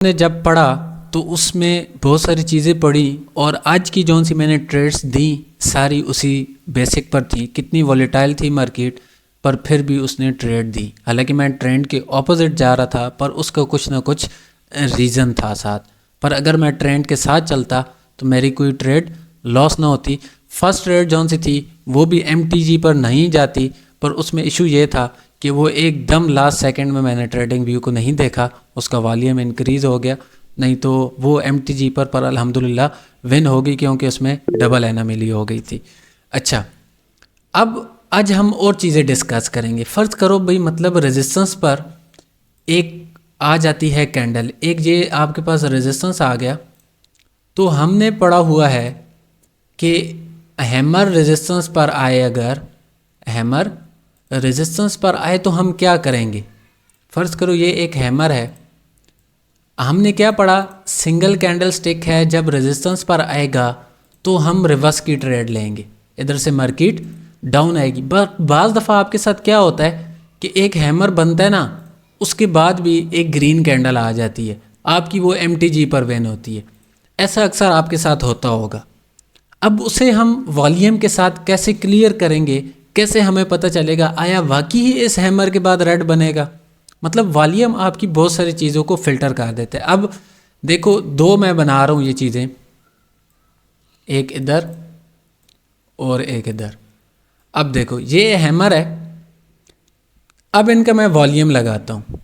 ने जब पढ़ा तो उसमें बहुत सारी चीज़ें पढ़ी और आज की जौन सी मैंने ट्रेड्स दी सारी उसी बेसिक पर थी। कितनी वॉलेटाइल थी मार्केट, पर फिर भी उसने ट्रेड दी। हालांकि मैं ट्रेंड के ऑपोजिट जा रहा था, पर उसका कुछ ना कुछ रीज़न था साथ। पर अगर मैं ट्रेंड के साथ चलता तो मेरी कोई ट्रेड लॉस ना होती। फर्स्ट ट्रेड जौन सी थी वो भी MTG पर नहीं जाती, पर उसमें इशू ये था कि वो एकदम लास्ट सेकंड में मैंने ट्रेडिंग व्यू को नहीं देखा, उसका वॉल्यूम इंक्रीज़ हो गया। नहीं तो वो MTG पर अल्हम्दुलिल्लाह विन हो गई, क्योंकि उसमें डबल एनामिली हो गई थी। अच्छा, अब आज हम और चीज़ें डिस्कस करेंगे। फ़र्ज़ करो भाई, मतलब रेजिस्टेंस पर एक आ जाती है कैंडल, एक ये आपके पास रेजिस्टेंस आ गया, तो हमने पढ़ा हुआ है कि हैमर रेजिस्टेंस पर आए, अगर हैमर रेजिस्टेंस पर आए तो हम क्या करेंगे। फ़र्ज़ करो ये एक हैमर है, हमने क्या पढ़ा, सिंगल कैंडल स्टिक है, जब रेजिस्टेंस पर आएगा तो हम रिवर्स की ट्रेड लेंगे, इधर से मार्केट डाउन आएगी। बट बाज़ दफ़ा आपके साथ क्या होता है कि एक हैमर बनता है ना, उसके बाद भी एक ग्रीन कैंडल आ जाती है, आपकी वो MTG पर विन होती है। ऐसा अक्सर आपके साथ होता होगा। अब उसे हम वॉल्यूम के साथ कैसे क्लियर करेंगे, कैसे हमें पता चलेगा आया वाकई ही इस हैमर के बाद रेड बनेगा। मतलब वॉल्यूम आपकी बहुत सारी चीज़ों को फिल्टर कर देते हैं। अब देखो, दो मैं बना रहा हूँ ये चीज़ें, एक इधर और एक इधर। अब देखो ये हैमर है, अब इनका मैं वॉल्यूम लगाता हूँ,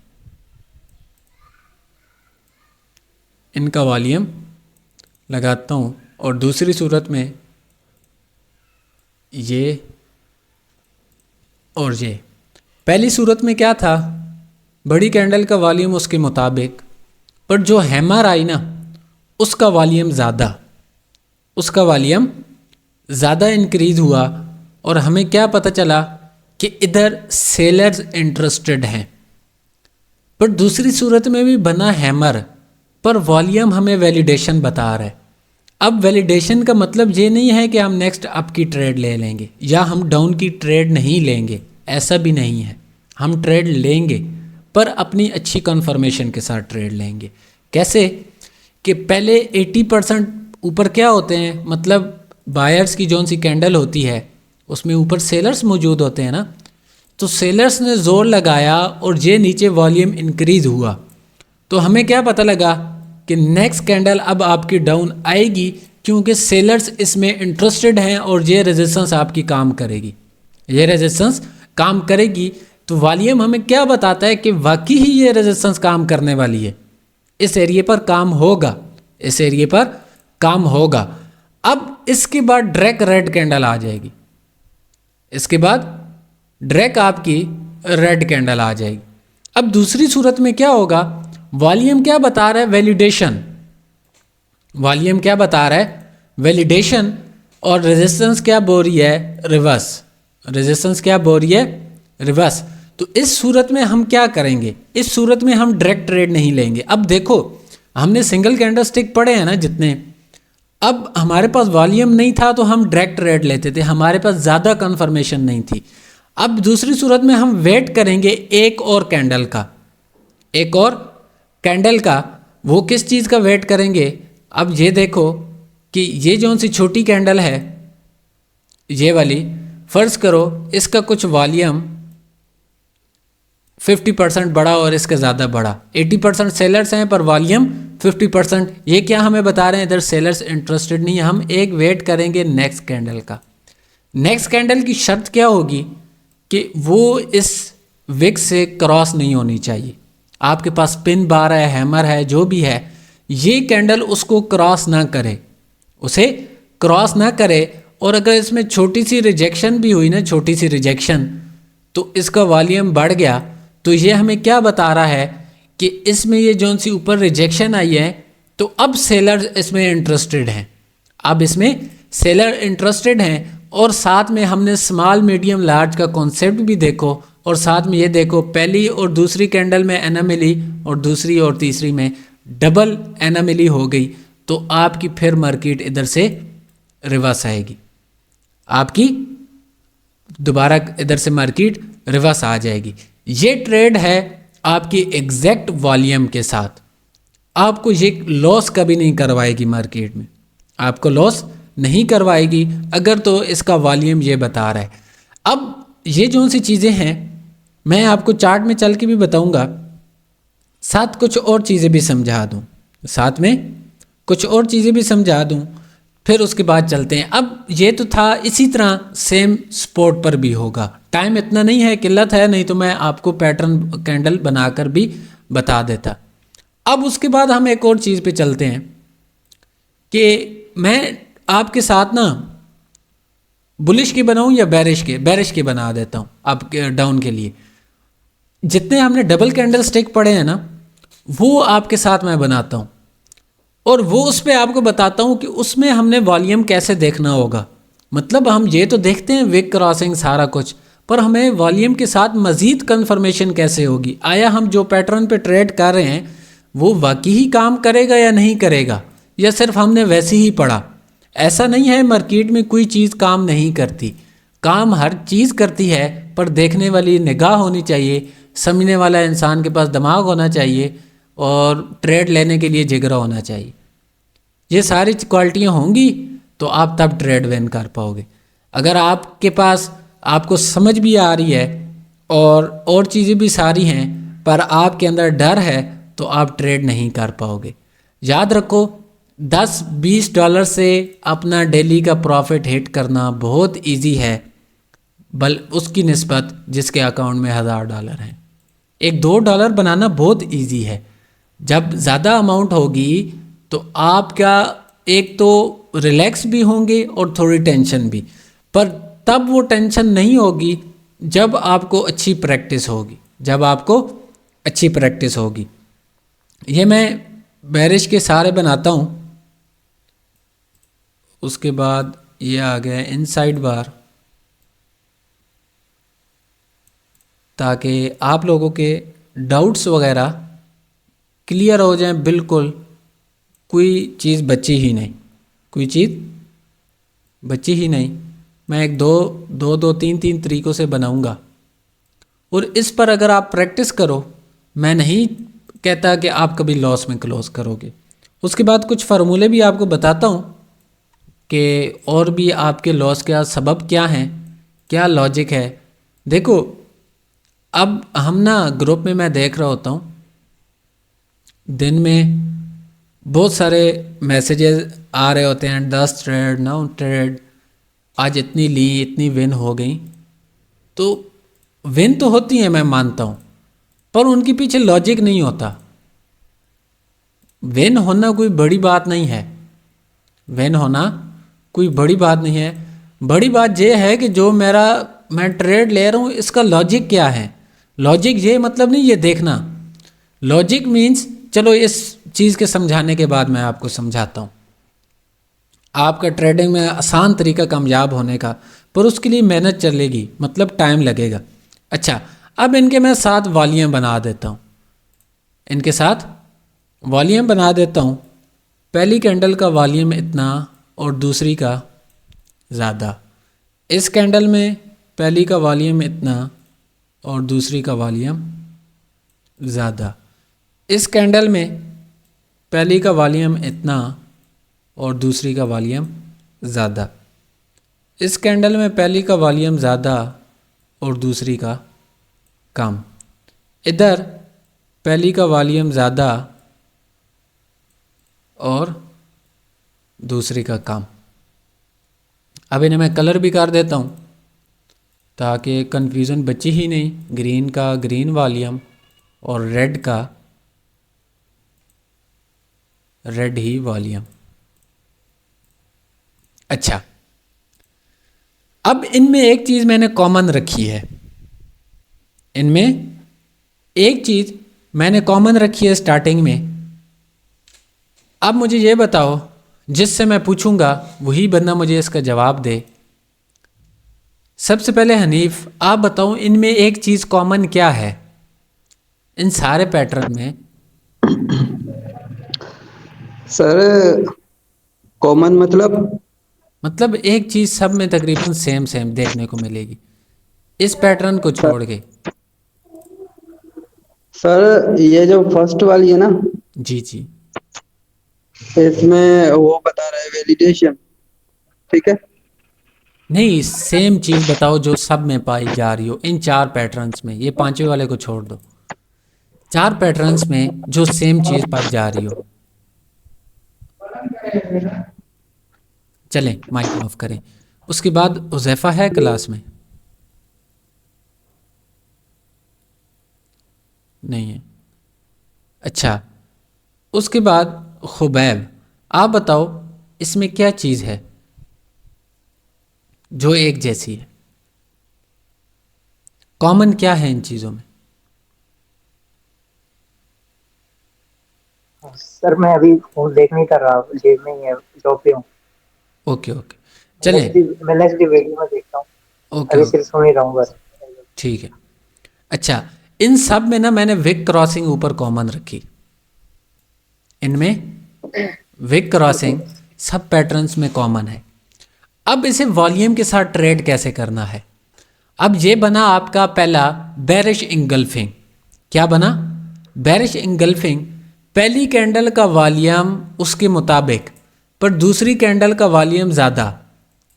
इनका वॉल्यूम लगाता हूँ, और दूसरी सूरत में ये और ये। पहली सूरत में क्या था, बड़ी कैंडल का वॉल्यूम उसके मुताबिक, पर जो हैमर आई ना उसका वॉल्यूम ज़्यादा, उसका वॉल्यूम ज़्यादा इंक्रीज़ हुआ, और हमें क्या पता चला कि इधर सेलर्स इंटरेस्टेड हैं। पर दूसरी सूरत में भी बना हैमर, पर वॉल्यूम हमें वैलिडेशन बता रहा है। अब वैलिडेशन का मतलब ये नहीं है कि हम नेक्स्ट अप की ट्रेड ले लेंगे या हम डाउन की ट्रेड नहीं लेंगे, ऐसा भी नहीं है। हम ट्रेड लेंगे, पर अपनी अच्छी कन्फर्मेशन के साथ ट्रेड लेंगे। कैसे कि पहले 80% ऊपर क्या होते हैं, मतलब बायर्स की जौन सी कैंडल होती है उसमें ऊपर सेलर्स मौजूद होते हैं ना, तो सेलर्स ने ज़ोर लगाया और ये नीचे वॉल्यूम इंक्रीज़ हुआ, तो हमें क्या पता लगा कि नेक्स्ट कैंडल अब आपकी डाउन आएगी, क्योंकि सेलर्स इसमें इंटरेस्टेड हैं और ये रेजिस्टेंस आपकी काम करेगी, ये रेजिस्टेंस काम करेगी। तो वॉल्यूम हमें क्या बताता है कि वाकई ही ये रेजिस्टेंस काम करने वाली है, इस एरिया पर काम होगा, इस एरिया पर काम होगा। अब इसके बाद डायरेक्ट रेड कैंडल आ जाएगी, इसके बाद डायरेक्ट आपकी रेड कैंडल आ जाएगी। अब दूसरी सूरत में क्या होगा, वॉल्यूम क्या बता रहा है, वैलिडेशन। वॉल्यूम क्या बता रहा है, वैलिडेशन, और रेजिस्टेंस क्या बोल रही है, रिवर्स। रेजिस्टेंस क्या बोल रही है, रिवर्स। तो इस सूरत में हम क्या करेंगे, इस सूरत में हम डायरेक्ट ट्रेड नहीं लेंगे। अब देखो, हमने सिंगल कैंडल स्टिक पढ़े हैं ना जितने, अब हमारे पास वॉल्यूम नहीं था तो हम डायरेक्ट ट्रेड लेते थे, हमारे पास ज़्यादा कन्फर्मेशन नहीं थी। अब दूसरी सूरत में हम वेट करेंगे एक और कैंडल का, एक और कैंडल का। वो किस चीज़ का वेट करेंगे, अब ये देखो कि ये जौन सी छोटी कैंडल है ये वाली, फ़र्ज़ करो इसका कुछ वॉल्यूम 50% बड़ा और इसका ज़्यादा बड़ा, 80% सेलर्स हैं पर वॉल्यूम 50%। ये क्या हमें बता रहे हैं, इधर सेलर्स इंटरेस्टेड नहीं है। हम एक वेट करेंगे नेक्स्ट कैंडल का। नेक्स्ट कैंडल की शर्त क्या होगी कि वो इस विक से क्रॉस नहीं होनी चाहिए। आपके पास पिन बार है, हैमर है, जो भी है, ये कैंडल उसको क्रॉस ना करे, उसे क्रॉस ना करे। और अगर इसमें छोटी सी रिजेक्शन भी हुई ना, छोटी सी रिजेक्शन, तो इसका वॉल्यूम बढ़ गया। तो ये हमें क्या बता रहा है कि इसमें ये जौन सी ऊपर रिजेक्शन आई है, तो अब सेलर इसमें इंटरेस्टेड हैं, अब इसमें सेलर इंटरेस्टेड हैं। और साथ में हमने स्मॉल मीडियम लार्ज का कॉन्सेप्ट भी देखो, और साथ में ये देखो पहली और दूसरी कैंडल में एनामिली और दूसरी और तीसरी में डबल एनामिली हो गई, तो आपकी फिर मार्केट इधर से रिवर्स आएगी, आपकी दोबारा इधर से मार्केट रिवर्स आ जाएगी। ये ट्रेड है आपकी एग्जैक्ट वॉल्यूम के साथ। आपको ये लॉस कभी नहीं करवाएगी मार्केट में, आपको लॉस नहीं करवाएगी अगर तो इसका वॉल्यूम ये बता रहा है। अब ये जो सी चीज़ें हैं मैं आपको चार्ट में चल के भी बताऊंगा, साथ कुछ और चीज़ें भी समझा दूं, साथ में कुछ और चीज़ें भी समझा दूं, फिर उसके बाद चलते हैं। अब ये तो था, इसी तरह सेम स्पॉट पर भी होगा। टाइम इतना नहीं है, किल्लत है, नहीं तो मैं आपको पैटर्न कैंडल बनाकर भी बता देता। अब उसके बाद हम एक और चीज़ पे चलते हैं कि मैं आपके साथ ना बुलिश की बनाऊं या बेरिश के बना देता हूं आपके डाउन के लिए। जितने हमने डबल कैंडल स्टिक पढ़े हैं ना, वो आपके साथ मैं बनाता हूं और वो उस पर आपको बताता हूं कि उसमें हमने वॉल्यूम कैसे देखना होगा। मतलब हम ये तो देखते हैं विक क्रॉसिंग सारा कुछ, पर हमें वॉल्यूम के साथ मज़ीद कन्फर्मेशन कैसे होगी, आया हम जो पैटर्न पे ट्रेड कर रहे हैं वो वाकई ही काम करेगा या नहीं करेगा, या सिर्फ हमने वैसे ही पढ़ा। ऐसा नहीं है मार्केट में कोई चीज़ काम नहीं करती, काम हर चीज़ करती है, पर देखने वाली निगाह होनी चाहिए, समझने वाला इंसान के पास दिमाग होना चाहिए और ट्रेड लेने के लिए जिगरा होना चाहिए। ये सारी क्वालिटियाँ होंगी तो आप तब ट्रेड विन कर पाओगे। अगर आपके पास आपको समझ भी आ रही है और चीज़ें भी सारी हैं, पर आपके अंदर डर है, तो आप ट्रेड नहीं कर पाओगे। याद रखो, 10-20 डॉलर से अपना डेली का प्रॉफिट हिट करना बहुत इजी है, बल उसकी निस्बत जिसके अकाउंट में $1000 हैं। एक $2 बनाना बहुत इजी है। जब ज़्यादा अमाउंट होगी तो आपका एक तो रिलैक्स भी होंगे और थोड़ी टेंशन भी, पर तब वो टेंशन नहीं होगी जब आपको अच्छी प्रैक्टिस होगी, जब आपको अच्छी प्रैक्टिस होगी। ये मैं बेरिश के सारे बनाता हूँ। उसके बाद ये आ गया इनसाइड बार, ताकि आप लोगों के डाउट्स वगैरह क्लियर हो जाएं बिल्कुल, कोई चीज़ बची ही नहीं, कोई चीज़ बची ही नहीं। मैं एक दो तीन तरीक़ों से बनाऊंगा और इस पर अगर आप प्रैक्टिस करो, मैं नहीं कहता कि आप कभी लॉस में क्लोज करोगे। उसके बाद कुछ फार्मूले भी आपको बताता हूँ कि और भी आपके लॉस का सबब क्या हैं, क्या लॉजिक है। देखो, अब हम ना ग्रुप में मैं देख रहा होता हूँ, दिन में बहुत सारे मैसेजेस आ रहे होते हैं, 10 ट्रेड 9 ट्रेड, आज इतनी ली, इतनी विन हो गई। तो विन तो होती है, मैं मानता हूँ, पर उनके पीछे लॉजिक नहीं होता। विन होना कोई बड़ी बात नहीं है, विन होना कोई बड़ी बात नहीं है। बड़ी बात यह है कि जो मैं ट्रेड ले रहा हूँ, इसका लॉजिक क्या है। लॉजिक ये मतलब नहीं ये देखना, लॉजिक मीन्स, चलो इस चीज़ के समझाने के बाद मैं आपको समझाता हूँ आपका ट्रेडिंग में आसान तरीका कामयाब होने का, पर उसके लिए मेहनत चलेगी, मतलब टाइम लगेगा। अच्छा, अब इनके मैं 7 वॉल्यूम बना देता हूँ, इनके साथ वॉल्यूम बना देता हूँ। पहली कैंडल का वॉल्यूम इतना और दूसरी का ज़्यादा। इस कैंडल में पहली का वॉल्यूम इतना और दूसरी का वॉल्यूम ज़्यादा। इस कैंडल में पहली का वॉल्यूम इतना और दूसरी का वॉल्यूम ज़्यादा। इस कैंडल में पहली का वॉल्यूम ज़्यादा और दूसरी का कम। इधर पहली का वॉल्यूम ज़्यादा और दूसरी का कम। अब इन्हें मैं कलर भी कर देता हूँ ताकि कन्फ्यूज़न बची ही नहीं। ग्रीन का ग्रीन वॉल्यूम और रेड का रेड ही वॉल्यूम। अच्छा, अब इनमें एक चीज़ मैंने कॉमन रखी है, इनमें एक चीज़ मैंने कॉमन रखी है स्टार्टिंग में। अब मुझे ये बताओ, जिससे मैं पूछूंगा वही बंदा मुझे इसका जवाब दे। सबसे पहले हनीफ, आप बताओ इनमें एक चीज़ कॉमन क्या है इन सारे पैटर्न में? सर कॉमन मतलब एक चीज़ सब में तकरीबन सेम सेम देखने को मिलेगी, इस पैटर्न को सर, छोड़ के। सर ये जो फर्स्ट वाली है ना, जी जी। इसमें वो बता रहा है वैलिडेशन। ठीक है। नहीं, सेम चीज बताओ जो सब में पाई जा रही हो इन चार पैटर्न्स में, ये पांचवे वाले को छोड़ दो। चार पैटर्न्स में जो सेम चीज पाई जा रही हो। चलें, माइक ऑफ करें। उसके बाद हुज़ैफा है क्लास में? नहीं है। अच्छा, उसके बाद खुबैब, आप बताओ इसमें क्या चीज़ है जो एक जैसी है? कॉमन क्या है इन चीज़ों में? सर मैं अभी फोन देख नहीं कर रहा, जेब में ही है, जॉब पे हूँ। ओके ओके, चलें। मैं नेक्स्ट वीडियो में देखता हूँ, ओके अभी ओके, सिर्फ सुन ही रहा हूँ बस। ठीक है। अच्छा, इन सब में ना मैंने विक क्रॉसिंग ऊपर कॉमन रखी। इनमें विक क्रॉसिंग सब पैटर्न्स में कॉमन है। अब इसे वॉल्यूम के साथ ट्रेड कैसे करना है? अब ये बना आपका पहला बेरिश इंगल्फिंग। क्या बना? Bearish engulfing. पहली कैंडल का वॉल्यूम उसके मुताबिक, पर दूसरी कैंडल का वॉल्यूम ज़्यादा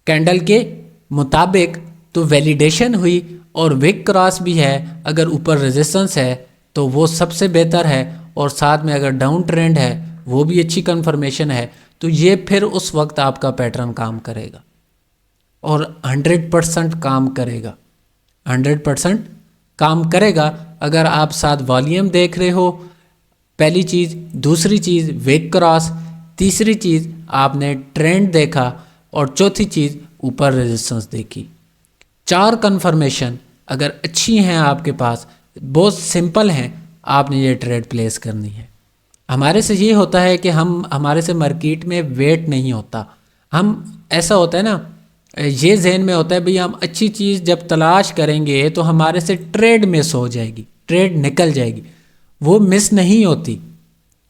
कैंडल के मुताबिक, तो वैलिडेशन हुई और विक क्रॉस भी है। अगर ऊपर रेजिस्टेंस है तो वो सबसे बेहतर है, और साथ में अगर डाउन ट्रेंड है वो भी अच्छी कंफर्मेशन है। तो ये फिर उस वक्त आपका पैटर्न काम करेगा और 100% काम करेगा। 100% काम करेगा अगर आप साथ वॉल्यूम देख रहे हो, पहली चीज़। दूसरी चीज़ विक क्रॉस। तीसरी चीज़ आपने ट्रेंड देखा, और चौथी चीज़ ऊपर रेजिस्टेंस देखी। चार कन्फर्मेशन अगर अच्छी हैं आपके पास, बहुत सिंपल हैं, आपने ये ट्रेड प्लेस करनी है। हमारे से ये होता है कि हमारे से मार्केट में वेट नहीं होता। हम ऐसा होता है ना, ये जहन में होता है भाई हम अच्छी चीज़ जब तलाश करेंगे तो हमारे से ट्रेड मिस हो जाएगी, ट्रेड निकल जाएगी। वो मिस नहीं होती,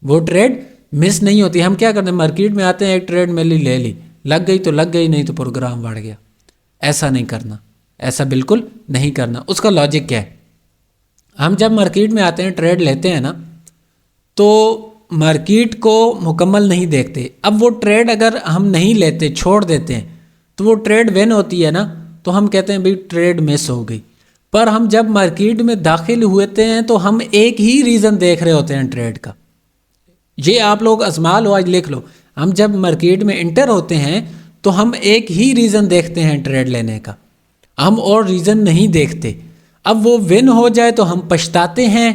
वो ट्रेड मिस नहीं होती। हम क्या करते हैं, मार्केट में आते हैं, एक ट्रेड मिली, ले ली, लग गई तो लग गई, नहीं तो प्रोग्राम बढ़ गया। ऐसा नहीं करना, ऐसा बिल्कुल नहीं करना। उसका लॉजिक क्या है? हम जब मार्केट में आते हैं, ट्रेड लेते हैं ना, तो मार्केट को मुकम्मल नहीं देखते। अब वो ट्रेड अगर हम नहीं लेते, छोड़ देते हैं, तो वो ट्रेड विन होती है ना, तो हम कहते हैं भाई ट्रेड मिस हो गई। पर हम जब मार्केट में दाखिल हुए हैं तो हम एक ही रीज़न देख रहे होते हैं ट्रेड का। ये आप लोग आजमा लो, आज लिख लो। हम जब मार्केट में इंटर होते हैं तो हम एक ही रीज़न देखते हैं ट्रेड लेने का, हम और रीज़न नहीं देखते। अब वो विन हो जाए तो हम पछताते हैं,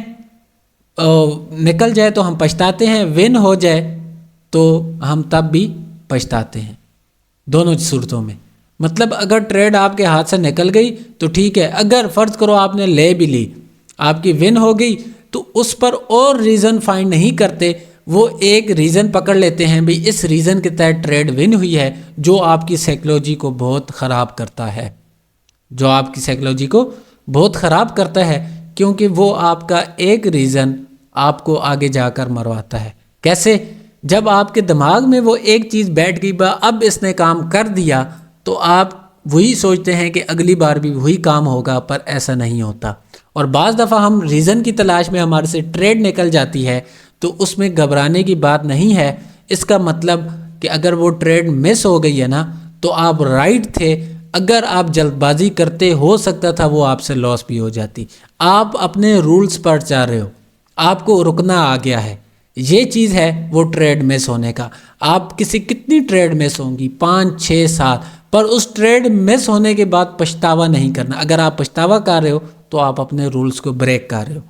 निकल जाए तो हम पछताते हैं, विन हो जाए तो हम तब भी पछताते हैं। दोनों सूरतों में मतलब अगर ट्रेड आपके हाथ से निकल गई तो ठीक है, अगर फ़र्ज़ करो आपने ले भी ली, आपकी विन हो गई, तो उस पर और रीज़न फाइंड नहीं करते। वो एक रीज़न पकड़ लेते हैं, भाई इस रीज़न के तहत ट्रेड विन हुई है, जो आपकी साइकोलॉजी को बहुत ख़राब करता है, जो आपकी साइकोलॉजी को बहुत ख़राब करता है, क्योंकि वो आपका एक रीज़न आपको आगे जाकर मरवाता है। कैसे? जब आपके दिमाग में वो एक चीज़ बैठ गई, बा अब इसने काम कर दिया, तो आप वही सोचते हैं कि अगली बार भी वही काम होगा, पर ऐसा नहीं होता। और बाज़ दफ़ा हम रीज़न की तलाश में हमारे से ट्रेड निकल जाती है, तो उसमें घबराने की बात नहीं है। इसका मतलब कि अगर वो ट्रेड मिस हो गई है ना, तो आप राइट थे। अगर आप जल्दबाजी करते, हो सकता था वो आपसे लॉस भी हो जाती। आप अपने रूल्स पर जा रहे हो, आपको रुकना आ गया है। ये चीज़ है वो ट्रेड मिस होने का। आप कितनी ट्रेड मिस होंगी, 5 6 7, पर उस ट्रेड मिस होने के बाद पछतावा नहीं करना। अगर आप पछतावा कर रहे हो तो आप अपने रूल्स को ब्रेक कर रहे हो,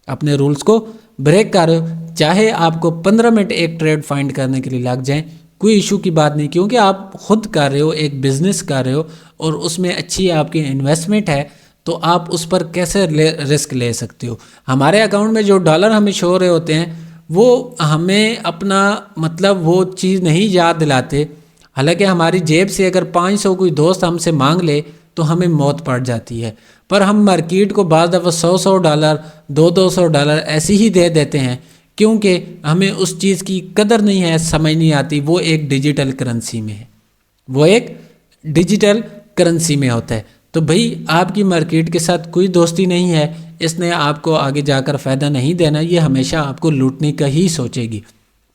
अपने रूल्स को ब्रेक कर रहे हो। चाहे आपको 15 मिनट एक ट्रेड फाइंड करने के लिए लग जाए, कोई इशू की बात नहीं, क्योंकि आप खुद कर रहे हो, एक बिज़नेस कर रहे हो और उसमें अच्छी आपकी इन्वेस्टमेंट है, तो आप उस पर कैसे रिस्क ले सकते हो। हमारे अकाउंट में जो डॉलर हमें शो हो रहे होते हैं, वो हमें अपना मतलब वो चीज़ नहीं याद दिलाते। हालांकि हमारी जेब से अगर 500 कोई दोस्त हमसे मांग ले तो हमें मौत पड़ जाती है, पर हम मार्केट को बाज़ दफ़ा 100 डॉलर 200 डॉलर ऐसे ही दे देते हैं, क्योंकि हमें उस चीज़ की कदर नहीं है, समझ नहीं आती। वो एक डिजिटल करेंसी में है, वो एक डिजिटल करेंसी में होता है। तो भाई आपकी मार्केट के साथ कोई दोस्ती नहीं है, इसने आपको आगे जाकर फ़ायदा नहीं देना, ये हमेशा आपको लूटने का ही सोचेगी।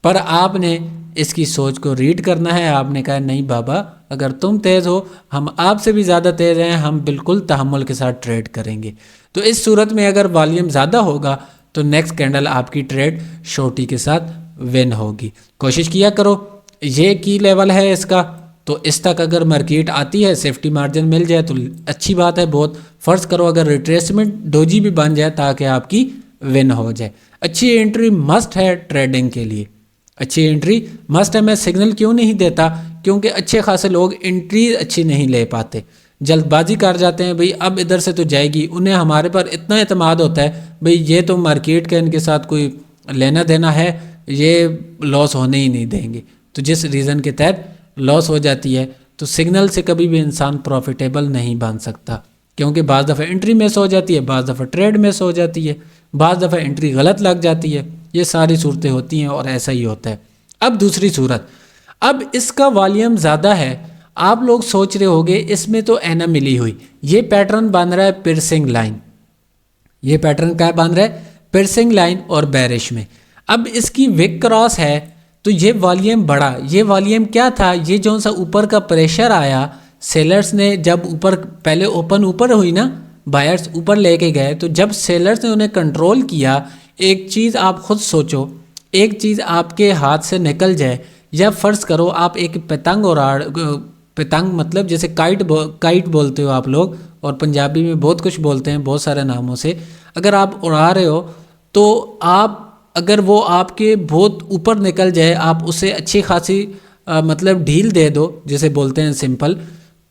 पर आपने इसकी सोच को रीड करना है। आपने कहा नहीं बाबा, अगर तुम तेज़ हो, हम आपसे भी ज़्यादा तेज़ हैं, हम बिल्कुल तहम्मुल के साथ ट्रेड करेंगे। तो इस सूरत में अगर वॉल्यूम ज़्यादा होगा तो नेक्स्ट कैंडल आपकी ट्रेड शॉर्टी के साथ विन होगी। कोशिश किया करो, ये की लेवल है इसका, तो इस तक अगर मार्केट आती है, सेफ्टी मार्जिन मिल जाए तो अच्छी बात है बहुत। फ़र्ज़ करो अगर रिट्रेसमेंट डोजी भी बन जाए ताकि आपकी विन हो जाए। अच्छी एंट्री मस्ट है ट्रेडिंग के लिए, अच्छी एंट्री मस्ट है। मैं सिग्नल क्यों नहीं देता, क्योंकि अच्छे खासे लोग एंट्री अच्छी नहीं ले पाते, जल्दबाजी कर जाते हैं। भाई अब इधर से तो जाएगी, उन्हें हमारे पर इतना एतमाद होता है भाई ये तो मार्केट का इनके साथ कोई लेना देना है, ये लॉस होने ही नहीं देंगे। तो जिस रीज़न के तहत लॉस हो जाती है, तो सिग्नल से कभी भी इंसान प्रॉफिटेबल नहीं बन सकता, क्योंकि बाज़ दफ़ा एंट्री मिस हो जाती है, बाज़ दफ़ा ट्रेड मिस हो जाती है, बाज़ दफ़ा एंट्री गलत लग जाती है। ये सारी सूरतें होती हैं और ऐसा ही होता है। अब दूसरी सूरत, अब इसका वॉल्यूम ज़्यादा है। आप लोग सोच रहे होंगे इसमें तो एना मिली हुई, ये पैटर्न बन रहा है पिर्सिंग लाइन, ये पैटर्न क्या बन रहा है, पिर्सिंग लाइन और बेरिश में। अब इसकी विक क्रॉस है तो ये वॉल्यूम बढ़ा। ये वॉल्यूम क्या था, ये जो सा ऊपर का प्रेशर आया, सेलर्स ने जब ऊपर पहले ओपन ऊपर हुई ना, बायर्स ऊपर लेके गए, तो जब सेलर्स ने उन्हें कंट्रोल किया, एक चीज़ आप खुद सोचो, एक चीज़ आपके हाथ से निकल जाए, या फ़र्ज़ करो आप एक पतंग पतंग मतलब जैसे काइट बोलते हो आप लोग, और पंजाबी में बहुत कुछ बोलते हैं बहुत सारे नामों से। अगर आप उड़ा रहे हो तो आप, अगर वो आपके बहुत ऊपर निकल जाए, आप उसे अच्छी खासी मतलब ढील दे दो, जैसे बोलते हैं सिंपल,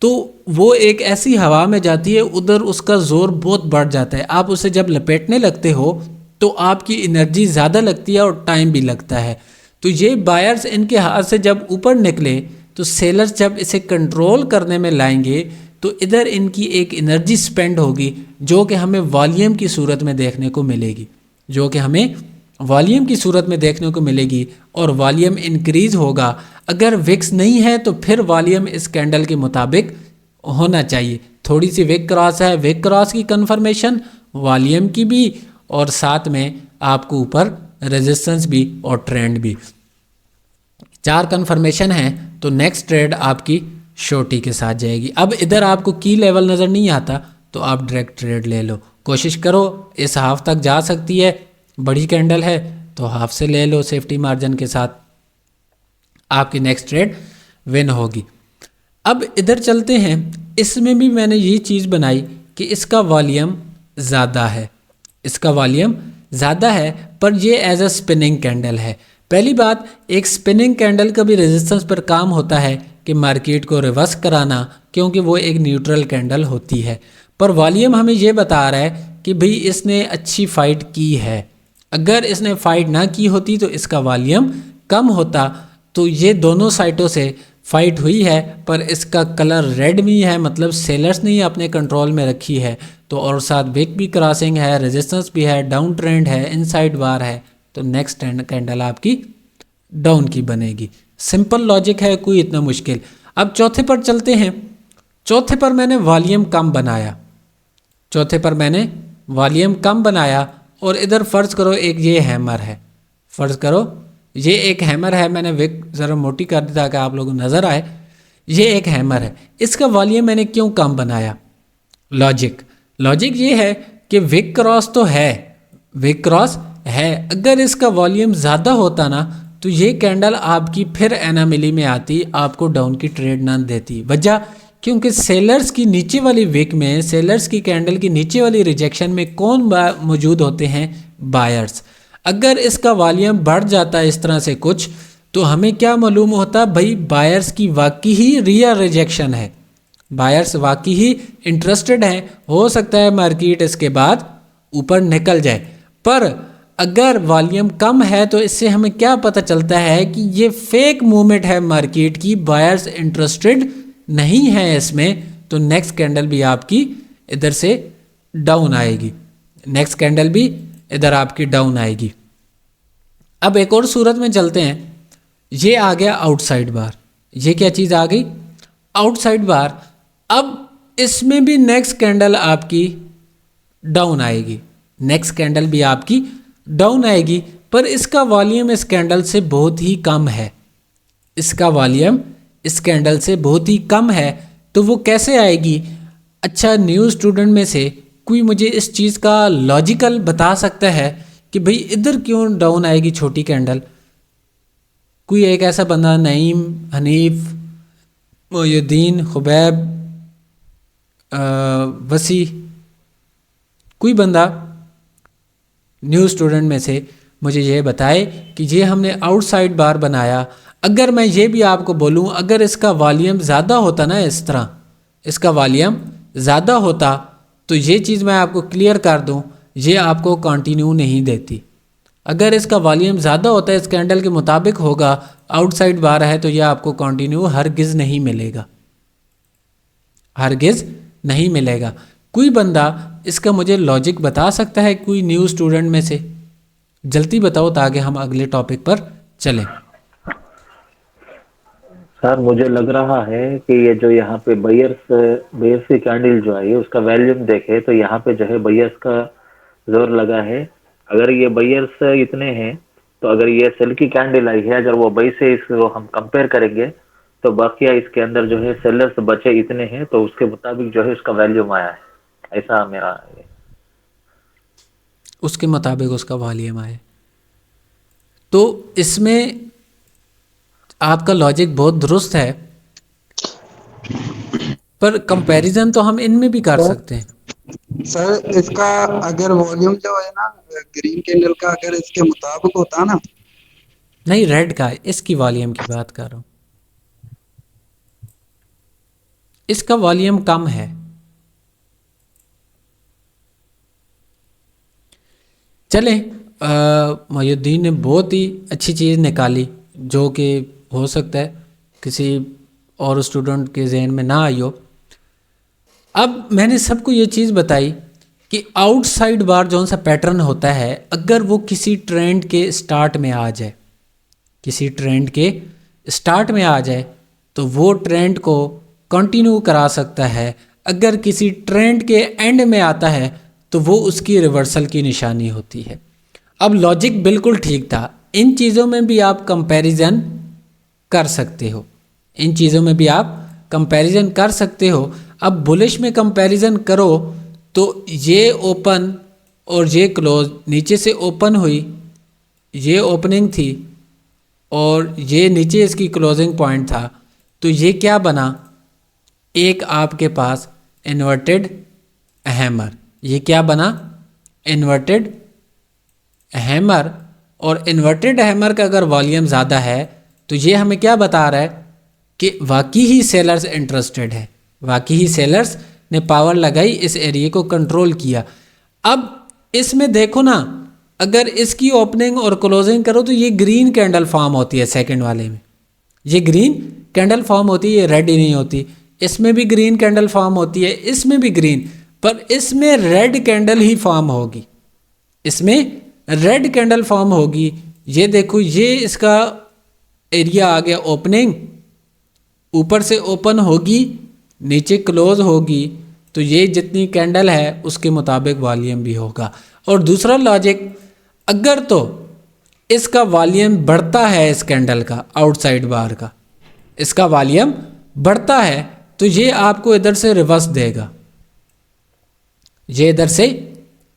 तो वो एक ऐसी हवा में जाती है, उधर उसका ज़ोर बहुत बढ़ जाता है। आप उसे जब लपेटने लगते हो तो आपकी एनर्जी ज़्यादा लगती है और टाइम भी लगता है। तो ये बायर्स इनके हाथ से जब ऊपर निकले, तो सेलर्स जब इसे कंट्रोल करने में लाएंगे, तो इधर इनकी एक एनर्जी स्पेंड होगी, जो कि हमें वॉल्यूम की सूरत में देखने को मिलेगी, जो कि हमें वॉल्यूम की सूरत में देखने को मिलेगी, और वॉल्यूम इंक्रीज़ होगा। अगर विक्स नहीं है तो फिर वॉल्यूम इस कैंडल के मुताबिक होना चाहिए। थोड़ी सी विक क्रॉस है, विक क्रॉस की कंफर्मेशन, वॉल्यूम की भी, और साथ में आपको ऊपर रेजिस्टेंस भी और ट्रेंड भी, 4 कंफर्मेशन है, तो नेक्स्ट ट्रेड आपकी शॉर्टी के साथ जाएगी। अब इधर आपको की लेवल नज़र नहीं आता तो आप डायरेक्ट ट्रेड ले लो, कोशिश करो, इस हाफ तक जा सकती है, बड़ी कैंडल है तो हाफ से ले लो सेफ्टी मार्जिन के साथ, आपकी नेक्स्ट ट्रेड विन होगी। अब इधर चलते हैं, इसमें भी मैंने ये चीज़ बनाई कि इसका वॉल्यूम ज़्यादा है, इसका वॉल्यूम ज़्यादा है, पर ये एज अ स्पिनिंग कैंडल है। पहली बात, एक स्पिनिंग कैंडल का भी रेजिस्टेंस पर काम होता है कि मार्केट को रिवर्स कराना, क्योंकि वो एक न्यूट्रल कैंडल होती है। पर वॉल्यूम हमें ये बता रहा है कि भाई इसने अच्छी फ़ाइट की है। अगर इसने फ़ाइट ना की होती तो इसका वॉल्यूम कम होता। तो ये दोनों साइडों से फ़ाइट हुई है, पर इसका कलर रेड भी है, मतलब सेलर्स ने ही अपने कंट्रोल में रखी है। तो और साथ विक भी क्रॉसिंग है, रेजिस्टेंस भी है, डाउन ट्रेंड है, इनसाइड बार है, तो नेक्स्ट कैंडल आपकी डाउन की बनेगी। सिंपल लॉजिक है, कोई इतना मुश्किल। अब चौथे पर चलते हैं। चौथे पर मैंने वॉल्यूम कम बनाया, चौथे पर मैंने वॉल्यूम कम बनाया, और इधर फ़र्ज़ करो एक ये हैमर है, फ़र्ज़ करो ये एक हैमर है, मैंने विक ज़रा मोटी कर दी ताकि आप लोगों को नज़र आए। ये एक हैमर है, इसका वॉल्यूम मैंने क्यों कम बनाया? लॉजिक ये है कि विक क्रॉस तो है, विक क्रॉस है, अगर इसका वॉल्यूम ज़्यादा होता ना तो ये कैंडल आपकी फिर एनामिली में आती, आपको डाउन की ट्रेड ना देती। वजह, क्योंकि सेलर्स की नीचे वाली विक में, सेलर्स की कैंडल की नीचे वाली रिजेक्शन में कौन मौजूद होते हैं? बायर्स। अगर इसका वॉल्यूम बढ़ जाता है इस तरह से कुछ, तो हमें क्या मालूम होता, भाई बायर्स की वाकई ही रियल रिजेक्शन है, बायर्स वाकई ही इंटरेस्टेड हैं, हो सकता है मार्केट इसके बाद ऊपर निकल जाए। पर अगर वॉल्यूम कम है तो इससे हमें क्या पता चलता है कि ये फेक मूवमेंट है मार्केट की, बायर्स इंटरेस्टेड नहीं है इसमें, तो नेक्स्ट कैंडल भी आपकी इधर से डाउन आएगी, नेक्स्ट कैंडल भी इधर आपकी डाउन आएगी। अब एक और सूरत में चलते हैं। ये आ गया आउटसाइड बार, ये क्या चीज़ आ गई? आउटसाइड बार। अब इसमें भी नेक्स्ट कैंडल आपकी डाउन आएगी, नेक्स्ट कैंडल भी आपकी डाउन आएगी, पर इसका वॉल्यूम इस कैंडल से बहुत ही कम है, इसका वॉल्यूम इस कैंडल से बहुत ही कम है, तो वो कैसे आएगी? अच्छा, न्यू स्टूडेंट में से कोई मुझे इस चीज़ का लॉजिकल बता सकता है कि भाई इधर क्यों डाउन आएगी छोटी कैंडल? कोई एक ऐसा बंदा, नईम, हनीफ, मोयुद्दीन, खुबैब, वसी, कोई बंदा न्यू स्टूडेंट में से मुझे ये बताए कि ये हमने आउटसाइड बार बनाया। अगर मैं ये भी आपको बोलूं, अगर इसका वॉल्यूम ज़्यादा होता ना, इस तरह इसका वॉल्यूम ज़्यादा होता, तो ये चीज़ मैं आपको क्लियर कर दूं, ये आपको कंटिन्यू नहीं देती। अगर इसका वॉल्यूम ज़्यादा होता है, इस कैंडल के मुताबिक होगा, आउटसाइड बार है, तो यह आपको कंटिन्यू हरगिज़ नहीं मिलेगा, हरगिज़ नहीं मिलेगा। कोई बंदा इसका मुझे लॉजिक बता सकता है? कोई न्यू स्टूडेंट में से जल्दी बताओ, ताकि हम अगले टॉपिक पर चलें। सर मुझे लग रहा है कि ये जो यहाँ पे बेयर्स की कैंडल जो आई है उसका वॉल्यूम देखे तो यहाँ पे जो है बेयर्स का जोर लगा है। अगर ये बेयर्स इतने हैं तो अगर ये सेल की कैंडल आई है, अगर वो बई से इसको हम कंपेयर करेंगे तो बाकी इसके अंदर जो है सेलर्स बचे इतने हैं, तो उसके मुताबिक जो है उसका वॉल्यूम आया है, ऐसा मेरा है। उसके मुताबिक उसका वॉल्यूम आए, तो इसमें आपका लॉजिक बहुत दुरुस्त है, पर कंपैरिजन तो हम इनमें भी कर सकते हैं। सर इसका अगर वॉल्यूम जो है ना ग्रीन कैंडल का अगर इसके मुताबिक होता ना, नहीं, रेड का, इसकी वॉल्यूम की बात कर रहा हूँ। इसका वॉल्यूम कम है। चले, मोयुद्दीन ने बहुत ही अच्छी चीज़ निकाली, जो कि हो सकता है किसी और स्टूडेंट के जहन में ना आई हो। अब मैंने सबको ये चीज़ बताई कि आउटसाइड बार जौन सा पैटर्न होता है, अगर वो किसी ट्रेंड के स्टार्ट में आ जाए, किसी ट्रेंड के स्टार्ट में आ जाए, तो वो ट्रेंड को कंटिन्यू करा सकता है। अगर किसी ट्रेंड के एंड में आता है तो वो उसकी रिवर्सल की निशानी होती है। अब लॉजिक बिल्कुल ठीक था। इन चीज़ों में भी आप कंपैरिजन कर सकते हो, इन चीज़ों में भी आप कंपैरिजन कर सकते हो। अब बुलिश में कंपैरिजन करो तो ये ओपन और ये क्लोज, नीचे से ओपन हुई, ये ओपनिंग थी और ये नीचे इसकी क्लोजिंग पॉइंट था, तो ये क्या बना? एक आपके पास इन्वर्टेड हैमर। ये क्या बना? Inverted hammer. और इन्वर्टेड हैमर का अगर वॉल्यूम ज़्यादा है तो ये हमें क्या बता रहा है कि वाकई ही सेलर्स इंटरेस्टेड है, वाकई ही सेलर्स ने पावर लगाई, इस एरिया को कंट्रोल किया। अब इसमें देखो ना, अगर इसकी ओपनिंग और क्लोजिंग करो तो ये ग्रीन कैंडल फॉर्म होती है। सेकंड वाले में ये ग्रीन कैंडल फॉर्म होती है, ये रेड ही नहीं होती। इसमें भी ग्रीन कैंडल फॉर्म होती है, इसमें भी ग्रीन, पर इसमें रेड कैंडल ही फॉर्म होगी, इसमें रेड कैंडल फॉर्म होगी। ये देखो, ये इसका एरिया आ गया ओपनिंग, ऊपर से ओपन होगी, नीचे क्लोज होगी, तो ये जितनी कैंडल है उसके मुताबिक वॉल्यूम भी होगा। और दूसरा लॉजिक, अगर तो इसका वॉल्यूम बढ़ता है, इस कैंडल का आउटसाइड बार का इसका वॉल्यूम बढ़ता है, तो ये आपको इधर से रिवर्स देगा, ये इधर से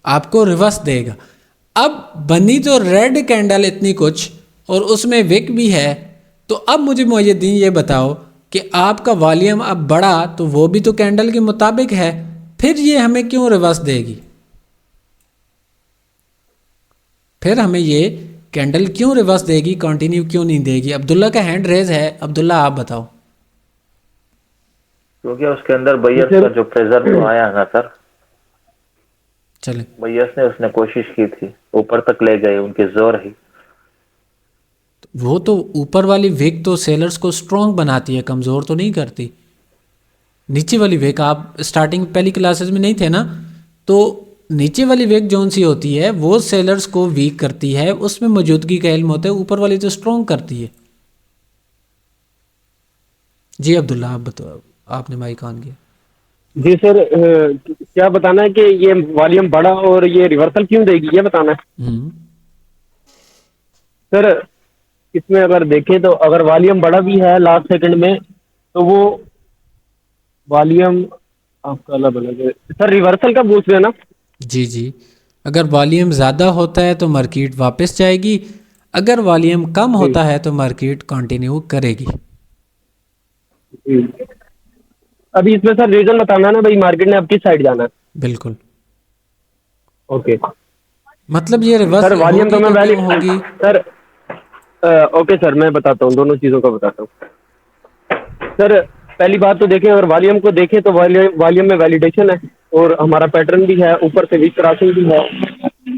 आपको रिवर्स देगा। अब बनी तो रेड कैंडल इतनी कुछ और उसमें विक भी है, तो अब मुझे मोहिउद्दीन ये बताओ कि आपका वॉल्यूम अब बढ़ा तो वो भी तो कैंडल के मुताबिक है, फिर ये हमें क्यों रिवर्स देगी? फिर हमें ये कैंडल क्यों रिवर्स देगी, कंटिन्यू क्यों नहीं देगी? अब्दुल्ला का हैंड रेज है, अब्दुल्ला आप बताओ। क्योंकि उसके अंदर बैयर्स का जो प्रेशर तो आया ना सर, चले, बैयर्स ने उसने कोशिश की थी, ऊपर तक ले गए, उनके जोर ही। वो तो ऊपर वाली विक तो सेलर्स को स्ट्रॉन्ग बनाती है, कमज़ोर तो नहीं करती। नीचे वाली विक, आप स्टार्टिंग पहली क्लासेस में नहीं थे ना, तो नीचे वाली विक जौन सी होती है वो सेलर्स को वीक करती है, उसमें मौजूदगी का इल्म होता है। ऊपर वाली तो स्ट्रॉन्ग करती है। जी अब्दुल्ला, आप बताओ, आपने माइक ऑन किया। जी सर, क्या बताना है कि ये वॉल्यूम बढ़ा और ये रिवर्सल क्यों देगी, ये बताना है हम्म, सर। इसमें अगर देखें तो अगर वॉल्यूम बड़ा भी है लास्ट सेकंड में तो वो वॉल्यूम आपका अलग अलग है सर। रिवर्सल का पूछ रहे हैं ना? जी जी, अगर वॉल्यूम ज़्यादा होता है तो मार्केट वापस जाएगी, अगर वॉल्यूम कम जी होता है तो मार्केट कंटिन्यू करेगी। जी। अभी इसमें सर रीजन बताना है ना भाई, मार्केट ने अब किस साइड जाना है। बिल्कुल, ओके मतलब ये रिवर्स सर, वॉल्यूम तो होगी मैं तो वैल्यू क्यों होगी? सर ओके सर, मैं बताता हूँ, दोनों चीज़ों का बताता हूँ सर। पहली बात तो देखें, अगर वॉल्यूम को देखें तो वॉल्यूम में वैलिडेशन है और हमारा पैटर्न भी है, ऊपर से वीक क्रॉसिंग भी है,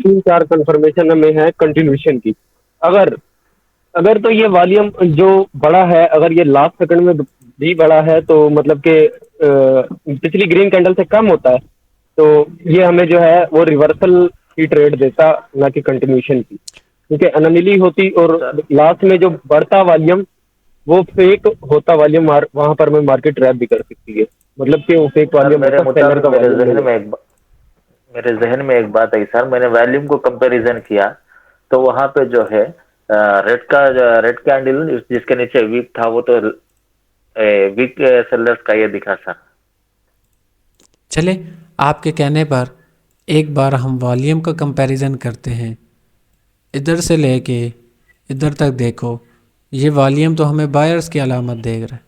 3-4 कंफर्मेशन में है कंटिन्यूशन की। अगर अगर तो ये वॉल्यूम जो बड़ा है, अगर ये लास्ट सेकंड में भी बड़ा है तो मतलब कि पिछली ग्रीन कैंडल से कम होता है तो ये हमें जो है वो रिवर्सल की ट्रेड देता, ना कि कंटिन्यूशन की, क्योंकि अनोमली होती और सर लास्ट में जो बढ़ता वॉल्यूम वो फेक होता वॉल्यूम, वहां पर मैं मार्केट ट्रैप भी कर सकती है, मतलब कि वो फेक सर वॉल्यूम मेरे होता, सेलर मुताबिक का वॉल्यूम नहीं होता। मेरे जहन में एक बात आई सर। मैंने वॉल्यूम को कंपैरिजन किया तो वहां पे जो है रेड कैंडल जिसके नीचे वीक था वो तो वीक सेलर्स का ये दिखा सर। चले, आपके कहने पर एक बार हम वॉल्यूम का कंपैरिजन करते हैं। इधर से लेके इधर तक देखो, ये वॉल्यूम तो हमें बायर्स की अलामत दे रहा है।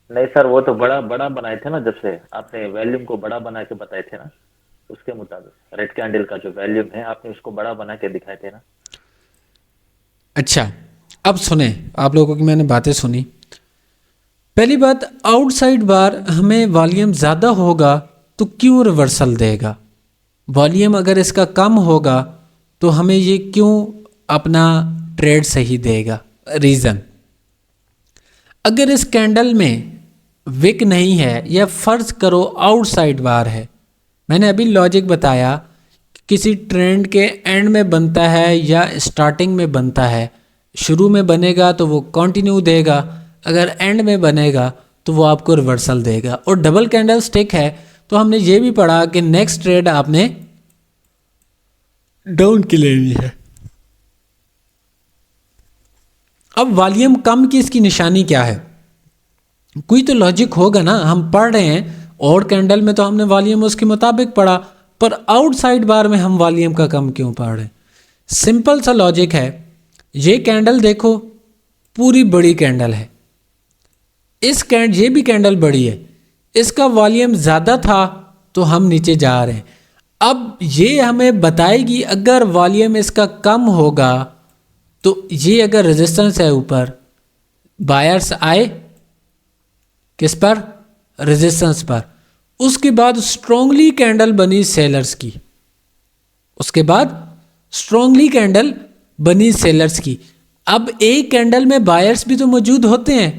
नहीं सर, वो तो बड़ा बड़ा बनाए थे ना, जब से आपने वॉल्यूम को बड़ा बना के बताए थे ना, उसके मुताबिक रेड कैंडल का जो वॉल्यूम है आपने उसको बड़ा बना के दिखाए थे ना। अच्छा, अब सुने, आप लोगों की मैंने बातें सुनी। पहली बात, आउटसाइड बार हमें वॉल्यूम ज़्यादा होगा तो क्यों रिवर्सल देगा? वॉल्यूम अगर इसका कम होगा तो हमें ये क्यों अपना ट्रेड सही देगा? रीज़न, अगर इस कैंडल में विक नहीं है या फर्ज करो आउटसाइड बार है, मैंने अभी लॉजिक बताया, किसी ट्रेंड के एंड में बनता है या स्टार्टिंग में बनता है। शुरू में बनेगा तो वो कंटिन्यू देगा, अगर एंड में बनेगा तो वो आपको रिवर्सल देगा। और डबल कैंडल स्टिक है तो हमने ये भी पढ़ा कि नेक्स्ट ट्रेड आपने डाउन की लेनी है। अब वॉल्यूम कम की इसकी निशानी क्या है? कोई तो लॉजिक होगा ना, हम पढ़ रहे हैं और कैंडल में तो हमने वॉल्यूम उसके मुताबिक पढ़ा, पर आउटसाइड बार में हम वॉल्यूम का कम क्यों पढ़ रहे हैं? सिंपल सा लॉजिक है। ये कैंडल देखो, पूरी बड़ी कैंडल है, ये भी कैंडल बड़ी है, इसका वॉल्यूम ज़्यादा था तो हम नीचे जा रहे हैं। अब ये हमें बताएगी अगर वॉल्यूम इसका कम होगा तो ये अगर रेजिस्टेंस है ऊपर, बायर्स आए किस पर? रेजिस्टेंस पर। उसके बाद स्ट्रोंगली कैंडल बनी सेलर्स की, उसके बाद स्ट्रोंगली कैंडल बनी सेलर्स की। अब एक कैंडल में बायर्स भी तो मौजूद होते हैं,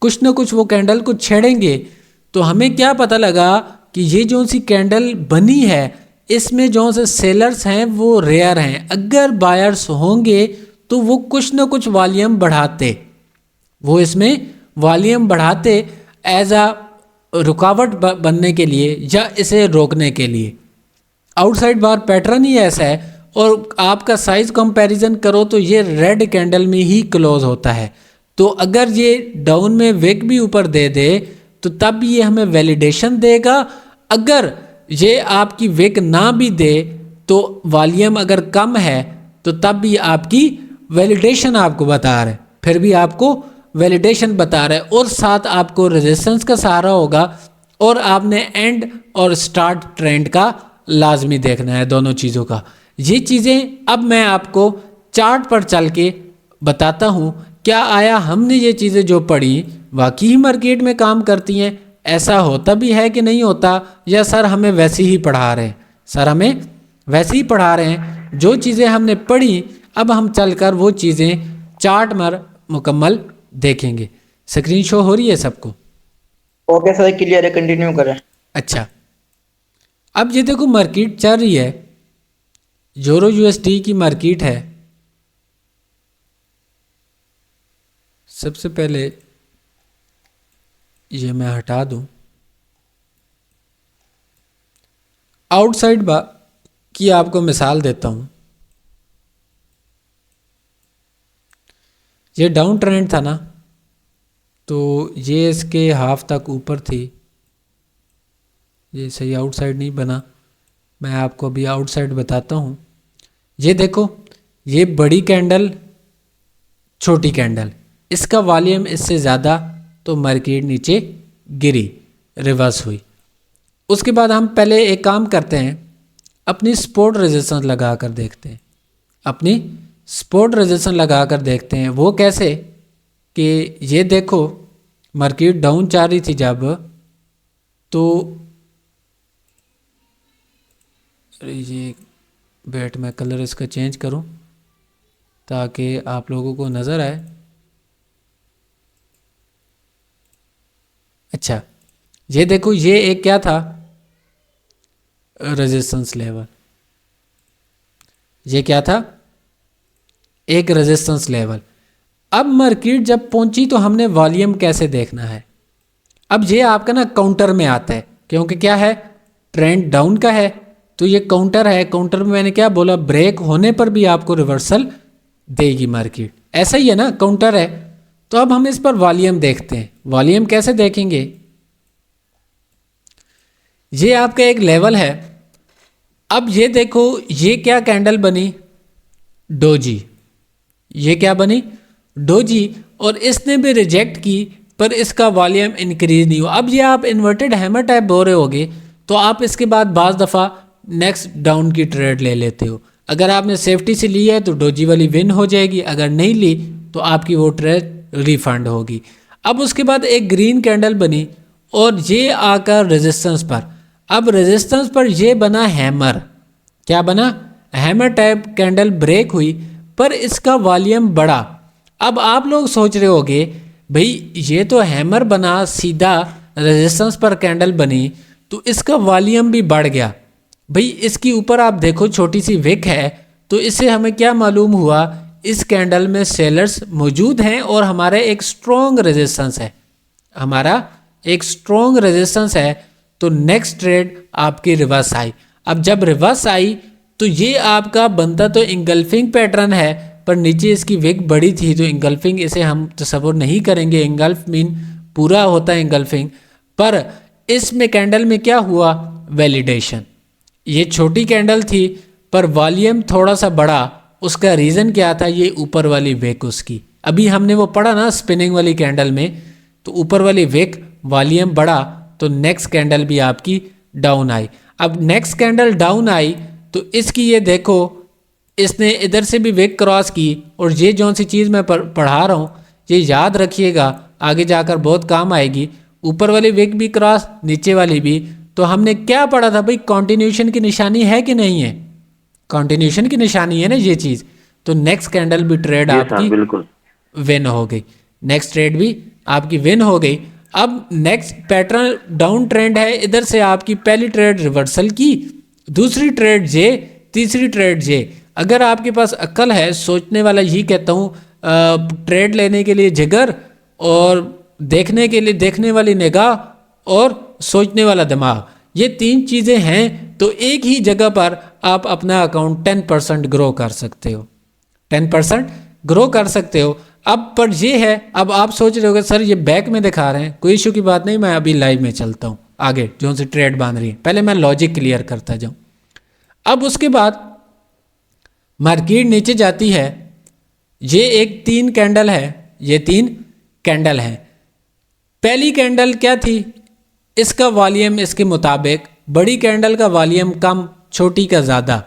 कुछ ना कुछ वो कैंडल को छेड़ेंगे। तो हमें क्या पता लगा कि ये जो सी कैंडल बनी है इसमें जो से सेलर्स हैं वो रेयर हैं। अगर बायर्स होंगे तो वो कुछ ना कुछ वॉल्यूम बढ़ाते, वो इसमें वॉल्यूम बढ़ाते एज अ रुकावट बनने के लिए या इसे रोकने के लिए। आउटसाइड बार पैटर्न ही ऐसा है। और आपका साइज कंपैरिजन करो तो ये रेड कैंडल में ही क्लोज होता है। तो अगर ये डाउन में विक भी ऊपर दे दे तो तब ये हमें वैलिडेशन देगा। अगर ये आपकी विक ना भी दे तो वॉल्यूम अगर कम है तो तब भी आपकी वैलिडेशन आपको बता रहा है, फिर भी आपको वैलिडेशन बता रहा है। और साथ आपको रेजिस्टेंस का सहारा होगा और आपने एंड और स्टार्ट ट्रेंड का लाजमी देखना है, दोनों चीज़ों का। ये चीज़ें अब मैं आपको चार्ट पर चल के बताता हूँ। क्या आया हमने ये चीज़ें जो पढ़ी वाकई ही मार्केट में काम करती हैं? ऐसा होता भी है कि नहीं होता, या सर हमें वैसे ही पढ़ा रहे हैं? सर हमें वैसे ही पढ़ा रहे हैं। जो चीज़ें हमने पढ़ी अब हम चलकर वो चीज़ें चार्ट पर मुकम्मल देखेंगे। स्क्रीन शो हो रही है सबको? ओके सर, क्लियर है, कंटिन्यू करें। अच्छा, अब ये देखो मार्केट चल रही है, यूरो यूएसडी की मार्केट है। सबसे पहले ये मैं हटा दूं। आउटसाइड की आपको मिसाल देता हूं। ये डाउन ट्रेंड था ना, तो ये इसके हाफ तक ऊपर थी। ये सही आउटसाइड नहीं बना, मैं आपको अभी आउटसाइड बताता हूँ। ये देखो, ये बड़ी कैंडल छोटी कैंडल, इसका वॉल्यूम इससे ज़्यादा, तो मार्केट नीचे गिरी, रिवर्स हुई। उसके बाद हम पहले एक काम करते हैं, अपनी सपोर्ट रेजिस्टेंस लगा कर देखते हैं। अपनी सपोर्ट रेजिस्टेंस लगा कर देखते हैं। वो कैसे कि ये देखो, मार्केट डाउन जा रही थी जब, तो ये वेट मैं कलर इसका चेंज करूं ताकि आप लोगों को नज़र आए। अच्छा, ये देखो, ये एक क्या था, रेजिस्टेंस लेवल। ये क्या था, एक रेजिस्टेंस लेवल। अब मार्केट जब पहुंची तो हमने वॉल्यूम कैसे देखना है। अब ये आपका ना काउंटर में आता है, क्योंकि क्या है, ट्रेंड डाउन का है, तो ये काउंटर है। काउंटर में मैंने क्या बोला, ब्रेक होने पर भी आपको रिवर्सल देगी मार्केट, ऐसा ही है ना, काउंटर है। तो अब हम इस पर वॉल्यूम देखते हैं। वॉल्यूम कैसे देखेंगे, ये आपका एक लेवल है। अब ये देखो, ये क्या कैंडल बनी, डोजी। ये क्या बनी, डोजी, और इसने भी रिजेक्ट की, पर इसका वॉल्यूम इंक्रीज नहीं हुआ। अब ये आप इन्वर्टेड हैमर टाइप बोल रहे होगे, तो आप इसके बाद बाज़ दफ़ा नेक्स्ट डाउन की ट्रेड ले लेते हो। अगर आपने सेफ्टी से ली है तो डोजी वाली विन हो जाएगी, अगर नहीं ली तो आपकी वो ट्रेड रिफंड होगी। अब उसके बाद एक ग्रीन कैंडल बनी और ये आकर रेजिस्टेंस पर। अब रेजिस्टेंस पर ये बना हैमर, क्या बना, हैमर टाइप कैंडल ब्रेक हुई, पर इसका वॉल्यूम बढ़ा। अब आप लोग सोच रहे होगे, भाई ये तो हैमर बना, सीधा रेजिस्टेंस पर कैंडल बनी, तो इसका वॉल्यूम भी बढ़ गया। भाई इसके ऊपर आप देखो, छोटी सी विक है, तो इससे हमें क्या मालूम हुआ, इस कैंडल में सेलर्स मौजूद हैं और हमारा एक स्ट्रॉन्ग रेजिस्टेंस है, हमारा एक स्ट्रॉन्ग रेजिस्टेंस है। तो नेक्स्ट ट्रेड आपकी रिवर्स आई। अब जब रिवर्स आई तो ये आपका बनता तो इंगल्फिंग पैटर्न है, पर नीचे इसकी विक बड़ी थी, तो इंगल्फिंग इसे हम तस्वुर नहीं करेंगे। इंगल्फ मीन पूरा होता है इंगल्फिंग, पर इसमें कैंडल में क्या हुआ, वैलिडेशन। ये छोटी कैंडल थी पर वॉल्यूम थोड़ा सा बढ़ा। उसका रीज़न क्या था, ये ऊपर वाली विक उसकी, अभी हमने वो पढ़ा ना स्पिनिंग वाली कैंडल में, तो ऊपर वाली विक वॉल्यूम बढ़ा, तो नेक्स्ट कैंडल भी आपकी डाउन आई। अब नेक्स्ट कैंडल डाउन आई तो इसकी ये देखो, इसने इधर से भी विक क्रॉस की, और ये जो सी चीज़ मैं पढ़ा रहा हूँ ये याद रखिएगा, आगे जाकर बहुत काम आएगी। ऊपर वाली विक भी क्रॉस, नीचे वाली भी। तो हमने क्या पढ़ा था भाई, कॉन्टिन्यूशन की निशानी है कि नहीं है, कॉन्टिन्यूशन की निशानी है ना ये चीज़। तो नेक्स्ट कैंडल भी ट्रेड आपकी बिल्कुल विन हो गई, नेक्स्ट ट्रेड भी आपकी विन हो गई। अब नेक्स्ट पैटर्न डाउन ट्रेंड है, इधर से आपकी पहली ट्रेड रिवर्सल की, दूसरी ट्रेड जे, तीसरी ट्रेड जे। अगर आपके पास अक्ल है, सोचने वाला यही कहता हूँ, ट्रेड लेने के लिए जिगर, और देखने के लिए देखने वाली निगाह, और सोचने वाला दिमाग, ये तीन चीज़ें हैं, तो एक ही जगह पर आप अपना अकाउंट 10% ग्रो कर सकते हो, 10% ग्रो कर सकते हो। अब पर ये है, अब आप सोच रहे होगे सर ये बैक में दिखा रहे हैं, कोई इशू की बात नहीं, मैं अभी लाइव में चलता हूँ आगे जो सी ट्रेड बांध रही है, पहले मैं लॉजिक क्लियर करता जाऊँ। अब उसके बाद मार्केट नीचे जाती है, ये एक 3 कैंडल है, ये 3 कैंडल है। पहली कैंडल क्या थी, इसका वॉल्यूम इसके मुताबिक, बड़ी कैंडल का वॉल्यूम कम, छोटी का ज़्यादा।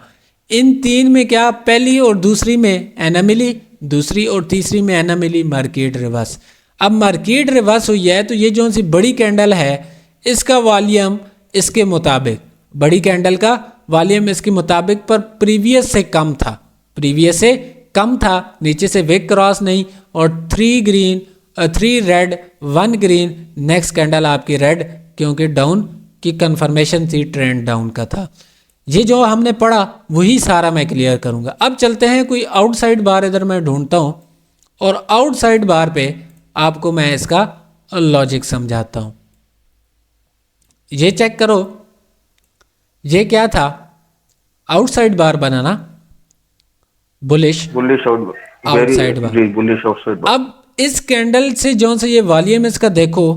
इन 3 में क्या, पहली और दूसरी में एनामिली, दूसरी और तीसरी में एनामिली, मार्केट रिवर्स। अब मार्केट रिवर्स हुई है तो ये जो सी बड़ी कैंडल है इसका वॉल्यूम इसके मुताबिक, बड़ी कैंडल का वॉल्यूम इसके मुताबिक, पर प्रीवियस से कम था, प्रीवियस से कम था, नीचे से विक क्रॉस नहीं, और 3 green 3 red 1 green, next candle आपकी रेड, क्योंकि डाउन की कंफर्मेशन थी, ट्रेंड डाउन का था। ये जो हमने पढ़ा वही सारा मैं क्लियर करूंगा। अब चलते हैं, कोई आउटसाइड बार इधर मैं ढूंढता हूं, और आउटसाइड बार पे आपको मैं इसका लॉजिक समझाता हूं। ये चेक करो, ये क्या था, आउटसाइड बार बनाना, बुलिश, बुलिश आउटसाइड बार। जी बुलिश आउटसाइड बार। अब इस कैंडल से जो से ये वॉल्यूम इसका देखो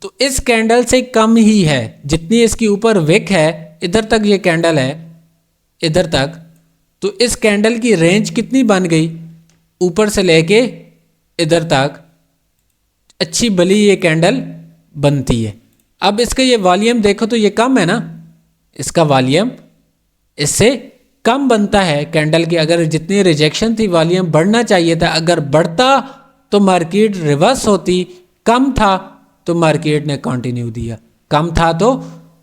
तो इस कैंडल से कम ही है, जितनी इसकी ऊपर विक है, इधर तक ये कैंडल है, इधर तक, तो इस कैंडल की रेंज कितनी बन गई, ऊपर से लेके इधर तक अच्छी भली ये कैंडल बनती है। अब इसका ये वॉल्यूम देखो तो ये कम है ना, इसका वॉल्यूम इससे कम बनता है कैंडल की। अगर जितनी रिजेक्शन थी वॉल्यूम बढ़ना चाहिए था, अगर बढ़ता तो मार्केट रिवर्स होती, कम था तो मार्केट ने कंटिन्यू दिया, कम था तो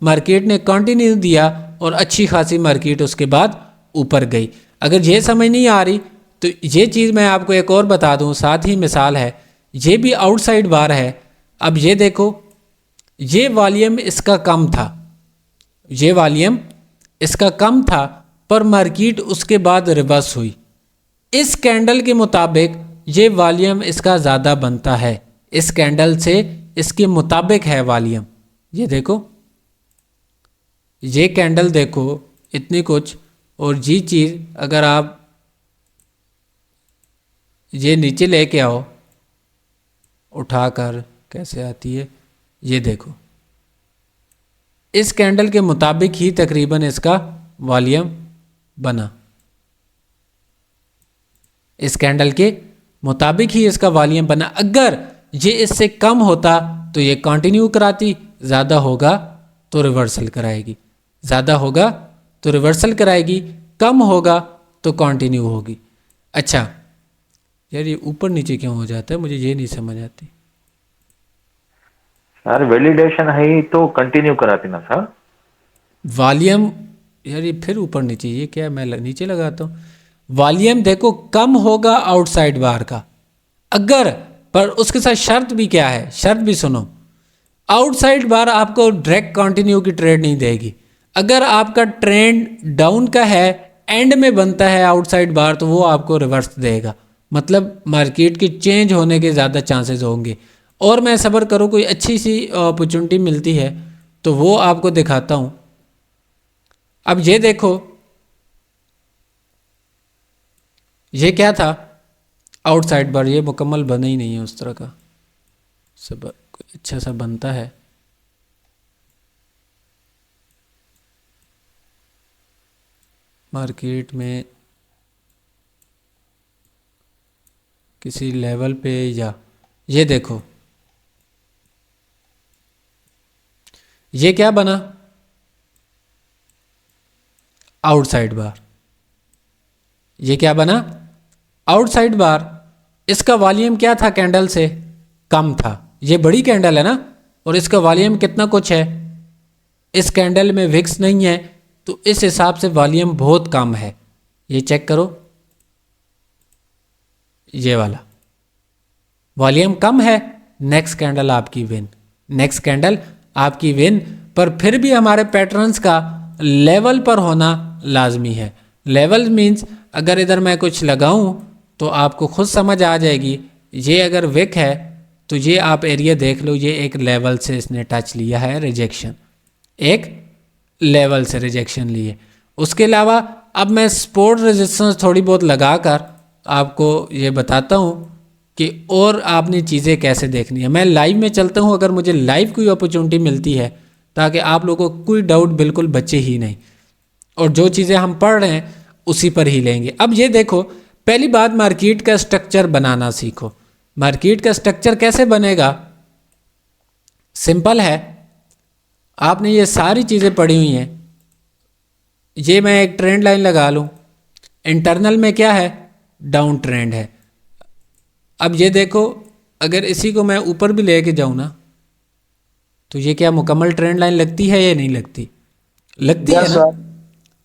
मार्केट ने कंटिन्यू दिया और अच्छी खासी मार्केट उसके बाद ऊपर गई। अगर ये समझ नहीं आ रही तो ये चीज़ मैं आपको एक और बता दूं, साथ ही मिसाल है, ये भी आउटसाइड बार है। अब ये देखो, ये वॉल्यूम इसका कम था, ये वॉल्यूम इसका कम था, पर मार्केट उसके बाद रिवर्स हुई। इस कैंडल के मुताबिक ये वॉल्यूम इसका ज़्यादा बनता है, इस कैंडल से इसके मुताबिक है वॉल्यूम। ये देखो, ये कैंडल देखो इतनी कुछ, और ये चीज़ अगर आप ये नीचे लेके आओ उठाकर, कैसे आती है ये देखो, इस कैंडल के मुताबिक ही तकरीबन इसका वॉल्यूम बना, इस कैंडल के मुताबिक ही इसका वॉल्यूम बना। अगर ये इससे कम होता तो ये कंटिन्यू कराती, ज़्यादा होगा तो रिवर्सल कराएगी, ज़्यादा होगा तो रिवर्सल कराएगी, कम होगा तो कंटिन्यू होगी। अच्छा यार, ये ऊपर नीचे क्यों हो जाता है, मुझे ये नहीं समझ आती। सर वैलिडेशन है तो कंटिन्यू कराती ना सर। वॉल्यूम यार ये फिर ऊपर नीचे, ये क्या है, मैं नीचे लगाता हूँ। वॉल्यूम देखो कम होगा आउटसाइड बार का, अगर, पर उसके साथ शर्त भी क्या है, शर्त भी सुनो, आउटसाइड बार आपको डायरेक्ट कंटिन्यू की ट्रेड नहीं देगी। अगर आपका ट्रेंड डाउन का है, एंड में बनता है आउटसाइड बार, तो वो आपको रिवर्स देगा, मतलब मार्केट के चेंज होने के ज़्यादा चांसेस होंगे। और मैं सब्र करो, कोई अच्छी सी अपॉर्चुनिटी मिलती है तो वो आपको दिखाता हूँ। अब ये देखो, ये क्या था, आउटसाइड बार, ये मुकम्मल बना ही नहीं है उस तरह का, सब अच्छा सा बनता है। मार्केट में किसी लेवल पे, या ये देखो ये क्या बना, आउटसाइड बार, ये क्या बना, आउटसाइड बार। इसका वॉल्यूम क्या था, कैंडल से कम था, ये बड़ी कैंडल है ना, और इसका वॉल्यूम कितना कुछ है, इस कैंडल में विक्स नहीं है, तो इस हिसाब से वॉल्यूम बहुत कम है। ये चेक करो, ये वाला वॉल्यूम कम है, नेक्स्ट कैंडल आपकी विन, नेक्स्ट कैंडल आपकी विन। पर फिर भी हमारे पैटर्न्स का लेवल पर होना लाजमी है। लेवल मीन्स अगर इधर मैं कुछ लगाऊं तो आपको खुद समझ आ जाएगी। ये अगर विक है तो ये आप एरिया देख लो, ये एक लेवल से इसने टच लिया है, रिजेक्शन, एक लेवल से रिजेक्शन लिए। उसके अलावा अब मैं सपोर्ट रेजिस्टेंस थोड़ी बहुत लगाकर आपको ये बताता हूँ कि और आपने चीज़ें कैसे देखनी है। मैं लाइव में चलता हूँ, अगर मुझे लाइव कोई अपॉर्चुनिटी मिलती है, ताकि आप लोगों को कोई डाउट बिल्कुल बचे ही नहीं, और जो चीज़ें हम पढ़ रहे हैं उसी पर ही लेंगे। अब ये देखो, पहली बात, मार्केट का स्ट्रक्चर बनाना सीखो। मार्केट का स्ट्रक्चर कैसे बनेगा, सिंपल है, आपने ये सारी चीज़ें पढ़ी हुई हैं। ये मैं एक ट्रेंड लाइन लगा लूँ, इंटरनल में क्या है, डाउन ट्रेंड है। अब ये देखो, अगर इसी को मैं ऊपर भी लेके जाऊँ ना, तो ये क्या मुकम्मल ट्रेंड लाइन लगती है या नहीं लगती, लगती है ना,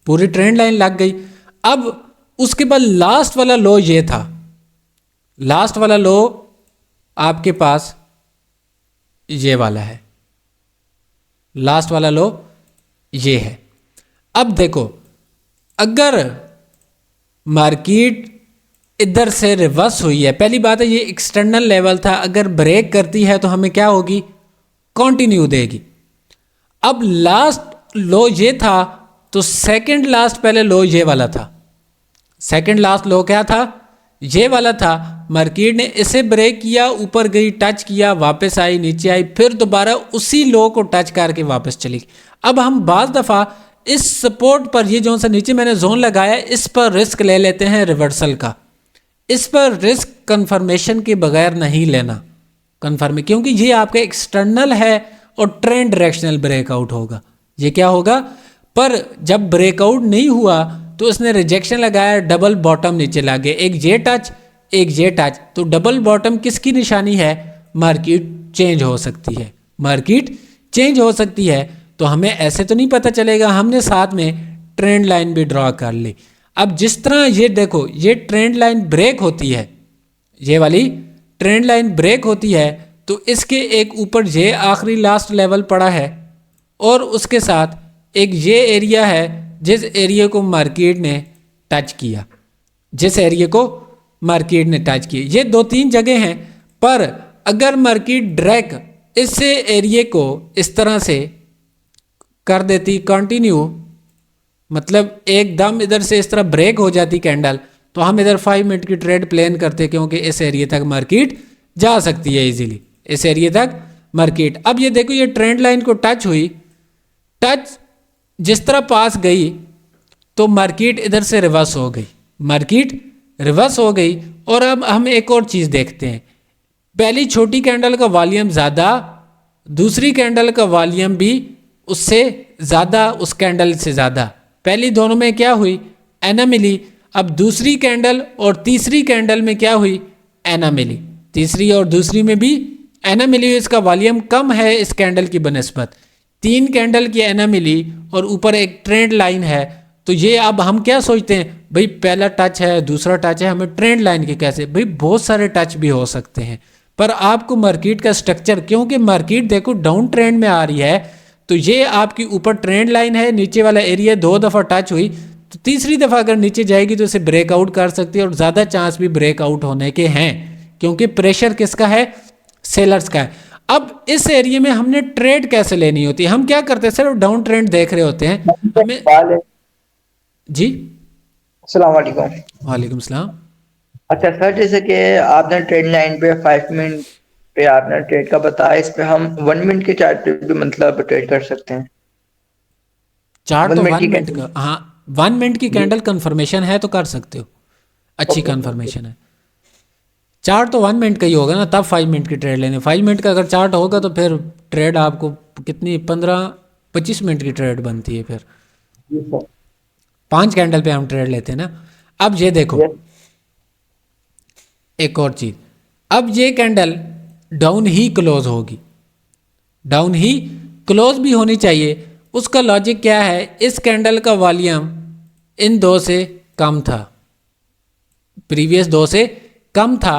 पूरी ट्रेंड लाइन लग गई। अब उसके बाद लास्ट वाला लो ये था, लास्ट वाला लो आपके पास ये वाला है, लास्ट वाला लो ये है। अब देखो, अगर मार्केट इधर से रिवर्स हुई है, पहली बात है ये एक्सटर्नल लेवल था, अगर ब्रेक करती है तो हमें क्या होगी, कंटिन्यू देगी। अब लास्ट लो ये था, तो सेकंड लास्ट पहले लो ये वाला था, सेकंड लास्ट लो क्या था, ये वाला था, मार्केट ने इसे ब्रेक किया, ऊपर गई, टच किया, वापस आई, नीचे आई, फिर दोबारा उसी लो को टच करके वापस चली गई। अब हम बाज़ दफ़ा इस सपोर्ट पर, ये जो सा नीचे मैंने जोन लगाया, इस पर रिस्क ले लेते हैं रिवर्सल का। इस पर रिस्क कंफर्मेशन के बगैर नहीं लेना, कंफर्म, क्योंकि ये आपका एक्सटर्नल है और ट्रेंड डायरेक्शनल ब्रेकआउट होगा। ये क्या होगा, पर जब ब्रेकआउट नहीं हुआ तो उसने रिजेक्शन लगाया, डबल बॉटम नीचे ला गए, एक जे टच एक जे टच। तो डबल बॉटम किसकी निशानी है, मार्केट चेंज हो सकती है, मार्केट चेंज हो सकती है। तो हमें ऐसे तो नहीं पता चलेगा, हमने साथ में ट्रेंड लाइन भी ड्रॉ कर ली। अब जिस तरह ये देखो, ये ट्रेंड लाइन ब्रेक होती है, ये वाली ट्रेंड लाइन ब्रेक होती है, तो इसके एक ऊपर ये आखिरी लास्ट लेवल पड़ा है और उसके साथ एक ये एरिया है जिस एरिया को मार्केट ने टच किया, जिस एरिया को मार्केट ने टच किया। ये 2-3 जगह हैं, पर अगर मार्केट डायरेक्ट इस एरिया को इस तरह से कर देती कंटिन्यू, मतलब एकदम इधर से इस तरह ब्रेक हो जाती कैंडल, तो हम इधर 5 मिनट की ट्रेड प्लान करते, क्योंकि इस एरिया तक मार्केट जा सकती है इजीली, इस एरिया तक मार्केट। अब ये देखो, ये ट्रेंड लाइन को टच हुई, टच जिस तरह पास गई तो मार्केट इधर से रिवर्स हो गई, मार्केट रिवर्स हो गई। और अब हम एक और चीज़ देखते हैं, पहली छोटी कैंडल का वॉल्यूम ज़्यादा, दूसरी कैंडल का वॉल्यूम भी उससे ज़्यादा, उस कैंडल से ज़्यादा। पहली दोनों में क्या हुई, एनामिली। अब दूसरी कैंडल और तीसरी कैंडल में क्या हुई, एनामिली। तीसरी और दूसरी में भी एनामिली, इसका वॉल्यूम कम है इस कैंडल की बनिस्बत। 3 कैंडल की एनामिली और ऊपर एक ट्रेंड लाइन है। तो ये अब हम क्या सोचते हैं, भाई पहला टच है, दूसरा टच है, हमें ट्रेंड लाइन के कैसे, भाई बहुत सारे टच भी हो सकते हैं। पर आपको मार्केट का स्ट्रक्चर, क्योंकि मार्केट देखो डाउन ट्रेंड में आ रही है, तो ये आपकी ऊपर ट्रेंड लाइन है, नीचे वाला एरिया 2 दफ़ा टच हुई, तो तीसरी दफ़ा अगर नीचे जाएगी तो इसे ब्रेकआउट कर सकती है, और ज़्यादा चांस भी ब्रेकआउट होने के हैं, क्योंकि प्रेशर किसका है, सेलर्स का है। अब इस एरिया में हमने ट्रेड कैसे लेनी होती है, हम क्या करते हैं, सिर्फ डाउन ट्रेंड देख रहे होते हैं हमें। जी अस्सलाम वालेकुम। वालेकुम सलाम। अच्छा सर, जैसे कि आपने ट्रेड लाइन पे 5 मिनट पे आपने ट्रेड का बताया, इस पे हम 1 मिनट के चार्ट पे भी मतलब ट्रेड कर सकते हैं। चार्ट तो 1 मिनट कैंडल। का, हाँ 1 मिनट की कैंडल कंफर्मेशन है तो कर सकते हो, अच्छी कंफर्मेशन है। चार्ट तो 1 मिनट का ही होगा ना, तब 5 मिनट की ट्रेड लेनी। 5 मिनट का अगर चार्ट होगा तो फिर ट्रेड आपको कितनी 15-25 मिनट की ट्रेड बनती है, फिर 5 कैंडल पे हम ट्रेड लेते हैं ना। अब ये देखो एक और चीज, अब ये कैंडल डाउन ही क्लोज होगी, डाउन ही क्लोज भी होनी चाहिए। उसका लॉजिक क्या है, इस कैंडल का वॉल्यूम इन 2 से कम था, प्रीवियस 2 से कम था,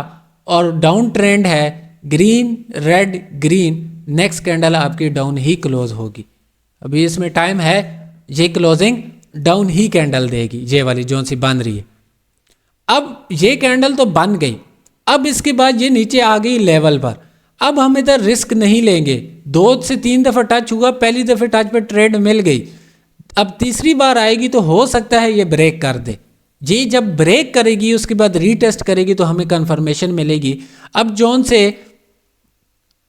और डाउन ट्रेंड है, green red green, next candle आपकी डाउन ही क्लोज होगी। अभी इसमें टाइम है, ये क्लोजिंग डाउन ही कैंडल देगी, ये वाली जो सी बन रही है। अब ये कैंडल तो बन गई, अब इसके बाद ये नीचे आ गई लेवल पर। अब हम इधर रिस्क नहीं लेंगे, 2 से 3 दफ़ा टच हुआ, पहली दफ़े टच पे ट्रेड मिल गई, अब तीसरी बार आएगी तो हो सकता है ये ब्रेक कर दे। ये जब ब्रेक करेगी उसके बाद रीटेस्ट करेगी तो हमें कंफर्मेशन मिलेगी। अब जोन से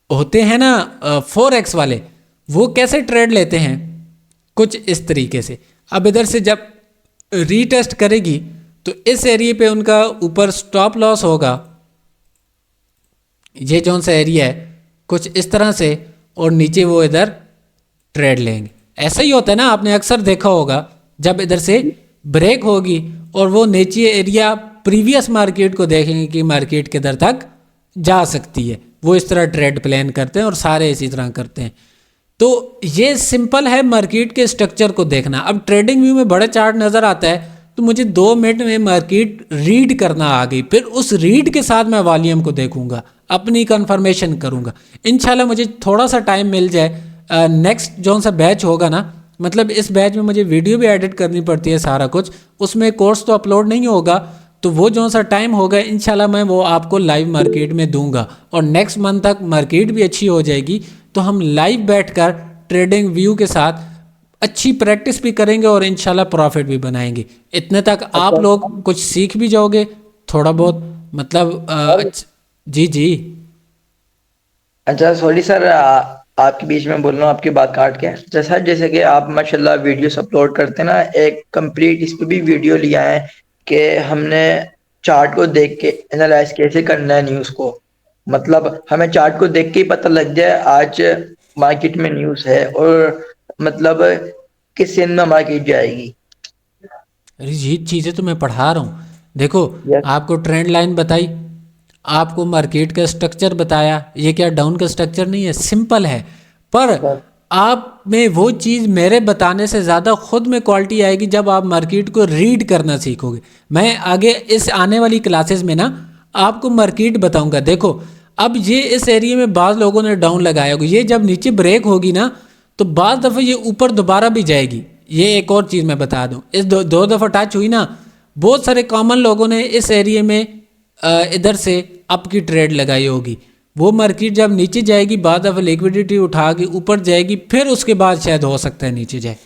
होते हैं ना फॉरेक्स वाले, वो कैसे ट्रेड लेते हैं, कुछ इस तरीके से। अब इधर से जब रीटेस्ट करेगी तो इस एरिया पे उनका ऊपर स्टॉप लॉस होगा, ये जोन सा एरिया है कुछ इस तरह से, और नीचे वो इधर ट्रेड लेंगे। ऐसा ही होता है ना, आपने अक्सर देखा होगा, जब इधर से ब्रेक होगी और वो नीचे एरिया प्रीवियस मार्केट को देखेंगे कि मार्केट किधर तक जा सकती है, वो इस तरह ट्रेड प्लान करते हैं और सारे इसी तरह करते हैं। तो ये सिंपल है मार्केट के स्ट्रक्चर को देखना। अब ट्रेडिंग व्यू में बड़ा चार्ट नज़र आता है तो मुझे 2 मिनट में मार्केट रीड करना आ गई, फिर उस रीड के साथ मैं वॉल्यूम को देखूंगा, अपनी कंफर्मेशन करूंगा। इंशाल्लाह मुझे थोड़ा सा टाइम मिल जाए, नेक्स्ट जो सा बैच होगा ना, मतलब इस बैच में मुझे वीडियो भी एडिट करनी पड़ती है सारा कुछ, उसमें कोर्स तो अपलोड नहीं होगा, तो वो जो सा टाइम होगा इंशाल्लाह मैं वो आपको लाइव मार्केट में दूंगा। और नेक्स्ट मंथ तक मार्केट भी अच्छी हो जाएगी तो हम लाइव बैठकर ट्रेडिंग व्यू के साथ अच्छी प्रैक्टिस भी करेंगे और इंशाल्लाह प्रॉफिट भी बनाएंगे। इतने तक आप लोग कुछ सीख भी जाओगे, थोड़ा बहुत मतलब जी जी। अच्छा सॉरी सर, आपके बीच में बोल रहा हूँ, आपकी बात काट के। जैसा जैसे कि आप माशाल्लाह वीडियोस अपलोड करते हैं ना, एक कंप्लीट इस पे भी वीडियो लिया है कि हमने चार्ट को देख के एनालाइज कैसे करना है न्यूज़ को। मतलब हमें चार्ट को देख के ही पता लग जाए आज मार्केट में न्यूज़ है और मतलब किस सीन में मार्केट जाएगी। अरे ये चीज़ें तो मैं पढ़ा रहा हूँ। देखो, यस आपको ट्रेंड लाइन बताई, आपको मार्केट का स्ट्रक्चर बताया। ये क्या डाउन का स्ट्रक्चर नहीं है, सिंपल है। पर सर। आप में वो चीज़ मेरे बताने से ज़्यादा खुद में क्वालिटी आएगी जब आप मार्केट को रीड करना सीखोगे। मैं आगे इस आने वाली क्लासेस में ना आपको मार्केट बताऊंगा। देखो, अब ये इस एरिया में बाज़ लोगों ने डाउन लगाया होगा, ये जब नीचे ब्रेक होगी ना तो बाज़ दफ़ा ये ऊपर दोबारा भी जाएगी। ये एक और चीज़ मैं बता दूं, इस दो दफ़ा टच हुई ना, बहुत सारे कॉमन लोगों ने इस एरिया में इधर से अप की ट्रेड लगाई होगी। वो मार्केट जब नीचे जाएगी, बाद दफ़ा लिक्विडिटी उठा के ऊपर जाएगी, फिर उसके बाद शायद हो सकता है नीचे जाए,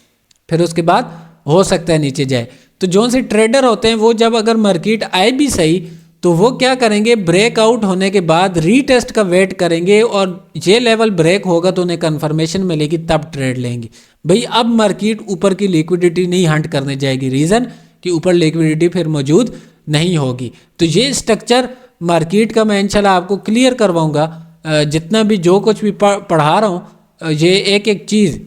फिर उसके बाद हो सकता है नीचे जाए। तो जो से ट्रेडर होते हैं वो जब अगर मार्केट आए भी सही तो वो क्या करेंगे, ब्रेकआउट होने के बाद रीटेस्ट का वेट करेंगे और ये लेवल ब्रेक होगा तो उन्हें कन्फर्मेशन मिलेगी, तब ट्रेड लेंगे। भाई अब मार्केट ऊपर की लिक्विडिटी नहीं हंट करने जाएगी, रीज़न कि ऊपर लिक्विडिटी फिर मौजूद नहीं होगी। तो ये स्ट्रक्चर मार्केट का मैं इंशाल्लाह आपको क्लियर करवाऊंगा। जितना भी जो कुछ भी पढ़ा रहा हूँ, ये एक एक चीज़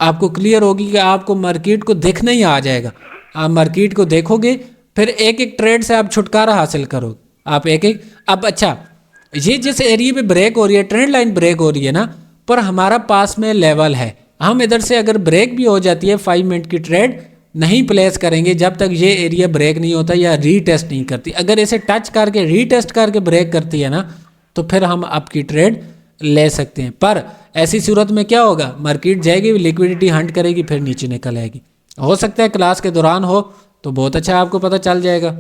आपको क्लियर होगी कि आपको मार्केट को देखना ही आ जाएगा। आप मार्केट को देखोगे फिर एक एक ट्रेड से आप छुटकारा हासिल करोगे। आप एक एक अब अच्छा, ये जिस एरिया पे ब्रेक हो रही है, ट्रेंड लाइन ब्रेक हो रही है ना, पर हमारा पास में लेवल है। हम इधर से अगर ब्रेक भी हो जाती है 5 मिनट की ट्रेड नहीं प्लेस करेंगे जब तक ये एरिया ब्रेक नहीं होता या रीटेस्ट नहीं करती। अगर इसे टच करके रीटेस्ट करके ब्रेक करती है ना तो फिर हम आपकी ट्रेड ले सकते हैं। पर ऐसी सूरत में क्या होगा, मार्केट जाएगी, लिक्विडिटी हंट करेगी, फिर नीचे निकल आएगी। हो सकता है क्लास के दौरान हो तो बहुत अच्छा आपको पता चल जाएगा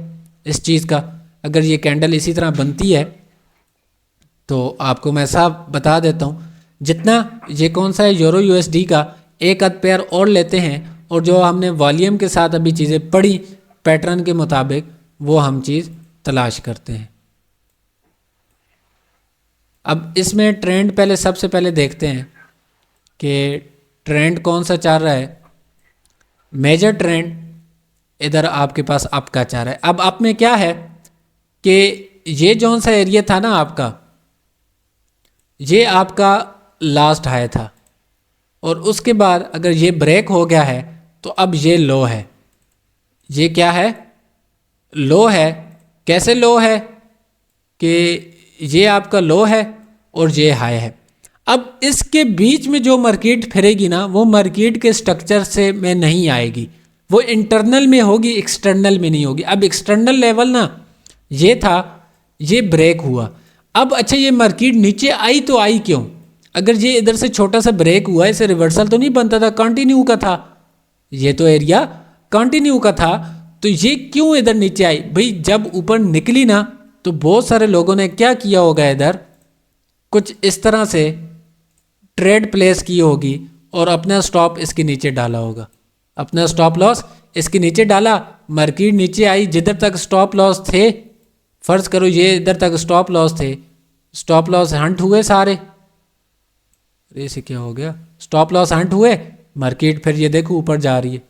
इस चीज़ का। अगर ये कैंडल इसी तरह बनती है तो आपको मैं साफ बता देता हूँ, जितना ये कौन सा है यूरो यूएसडी का एक आध पेयर और लेते हैं और जो हमने वॉल्यूम के साथ अभी चीज़ें पढ़ी पैटर्न के मुताबिक वो हम चीज़ तलाश करते हैं। अब इसमें ट्रेंड पहले सबसे पहले देखते हैं कि ट्रेंड कौन सा चल रहा है। मेजर ट्रेंड इधर आपके पास अप का चल रहा है। अब अप में क्या है कि ये जौन सा एरिया था ना आपका, ये आपका लास्ट हाई था और उसके बाद अगर ये ब्रेक हो गया है तो अब ये लो है। ये क्या है, लो है। कैसे लो है कि ये आपका लो है और ये हाई है। अब इसके बीच में जो मार्केट फिरेगी ना वो मार्केट के स्ट्रक्चर से में नहीं आएगी, वो इंटरनल में होगी, एक्सटर्नल में नहीं होगी। अब एक्सटर्नल लेवल ना ये था, ये ब्रेक हुआ। अब अच्छा ये मार्केट नीचे आई तो आई क्यों, अगर ये इधर से छोटा सा ब्रेक हुआ, इसे रिवर्सल तो नहीं बनता था, कंटिन्यू का था, ये तो एरिया कंटिन्यू का था, तो ये क्यों इधर नीचे आई। भाई जब ऊपर निकली ना तो बहुत सारे लोगों ने क्या किया होगा, इधर कुछ इस तरह से ट्रेड प्लेस की होगी और अपना स्टॉप इसके नीचे डाला होगा, अपना स्टॉप लॉस इसके नीचे डाला। मार्केट नीचे आई, जिधर तक स्टॉप लॉस थे, फर्ज करो ये इधर तक स्टॉप लॉस थे, स्टॉप लॉस हंट हुए सारे। अरे इसे क्या हो गया, स्टॉप लॉस हंट हुए, मार्केट फिर ये देखो ऊपर जा रही है।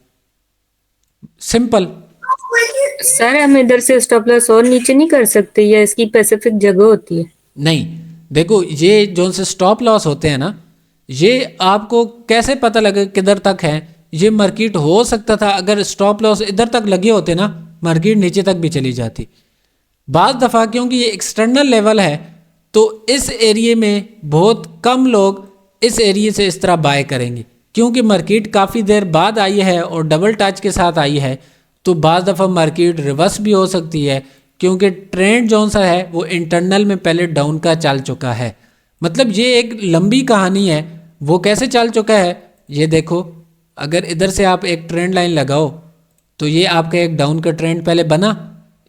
सिंपल। सर हम इधर से स्टॉप लॉस और नीचे नहीं कर सकते या इसकी स्पेसिफिक जगह होती है? नहीं, देखो ये जो से स्टॉप लॉस होते हैं ना, ये आपको कैसे पता लगे किधर तक है। ये मार्केट हो सकता था अगर स्टॉप लॉस इधर तक लगे होते ना, मार्केट नीचे तक भी चली जाती। बाज़ दफ़ा क्योंकि ये एक्सटर्नल लेवल है तो इस एरिए में बहुत कम लोग इस एरिए से इस तरह बाय करेंगे, क्योंकि मार्केट काफ़ी देर बाद आई है और डबल टच के साथ आई है। तो बाज़ दफ़ा मार्केट रिवर्स भी हो सकती है, क्योंकि ट्रेंड जौन सा है वो इंटरनल में पहले डाउन का चल चुका है। मतलब ये एक लंबी कहानी है। वो कैसे चल चुका है ये देखो, अगर इधर से आप एक ट्रेंड लाइन लगाओ तो ये आपका एक डाउन का ट्रेंड पहले बना,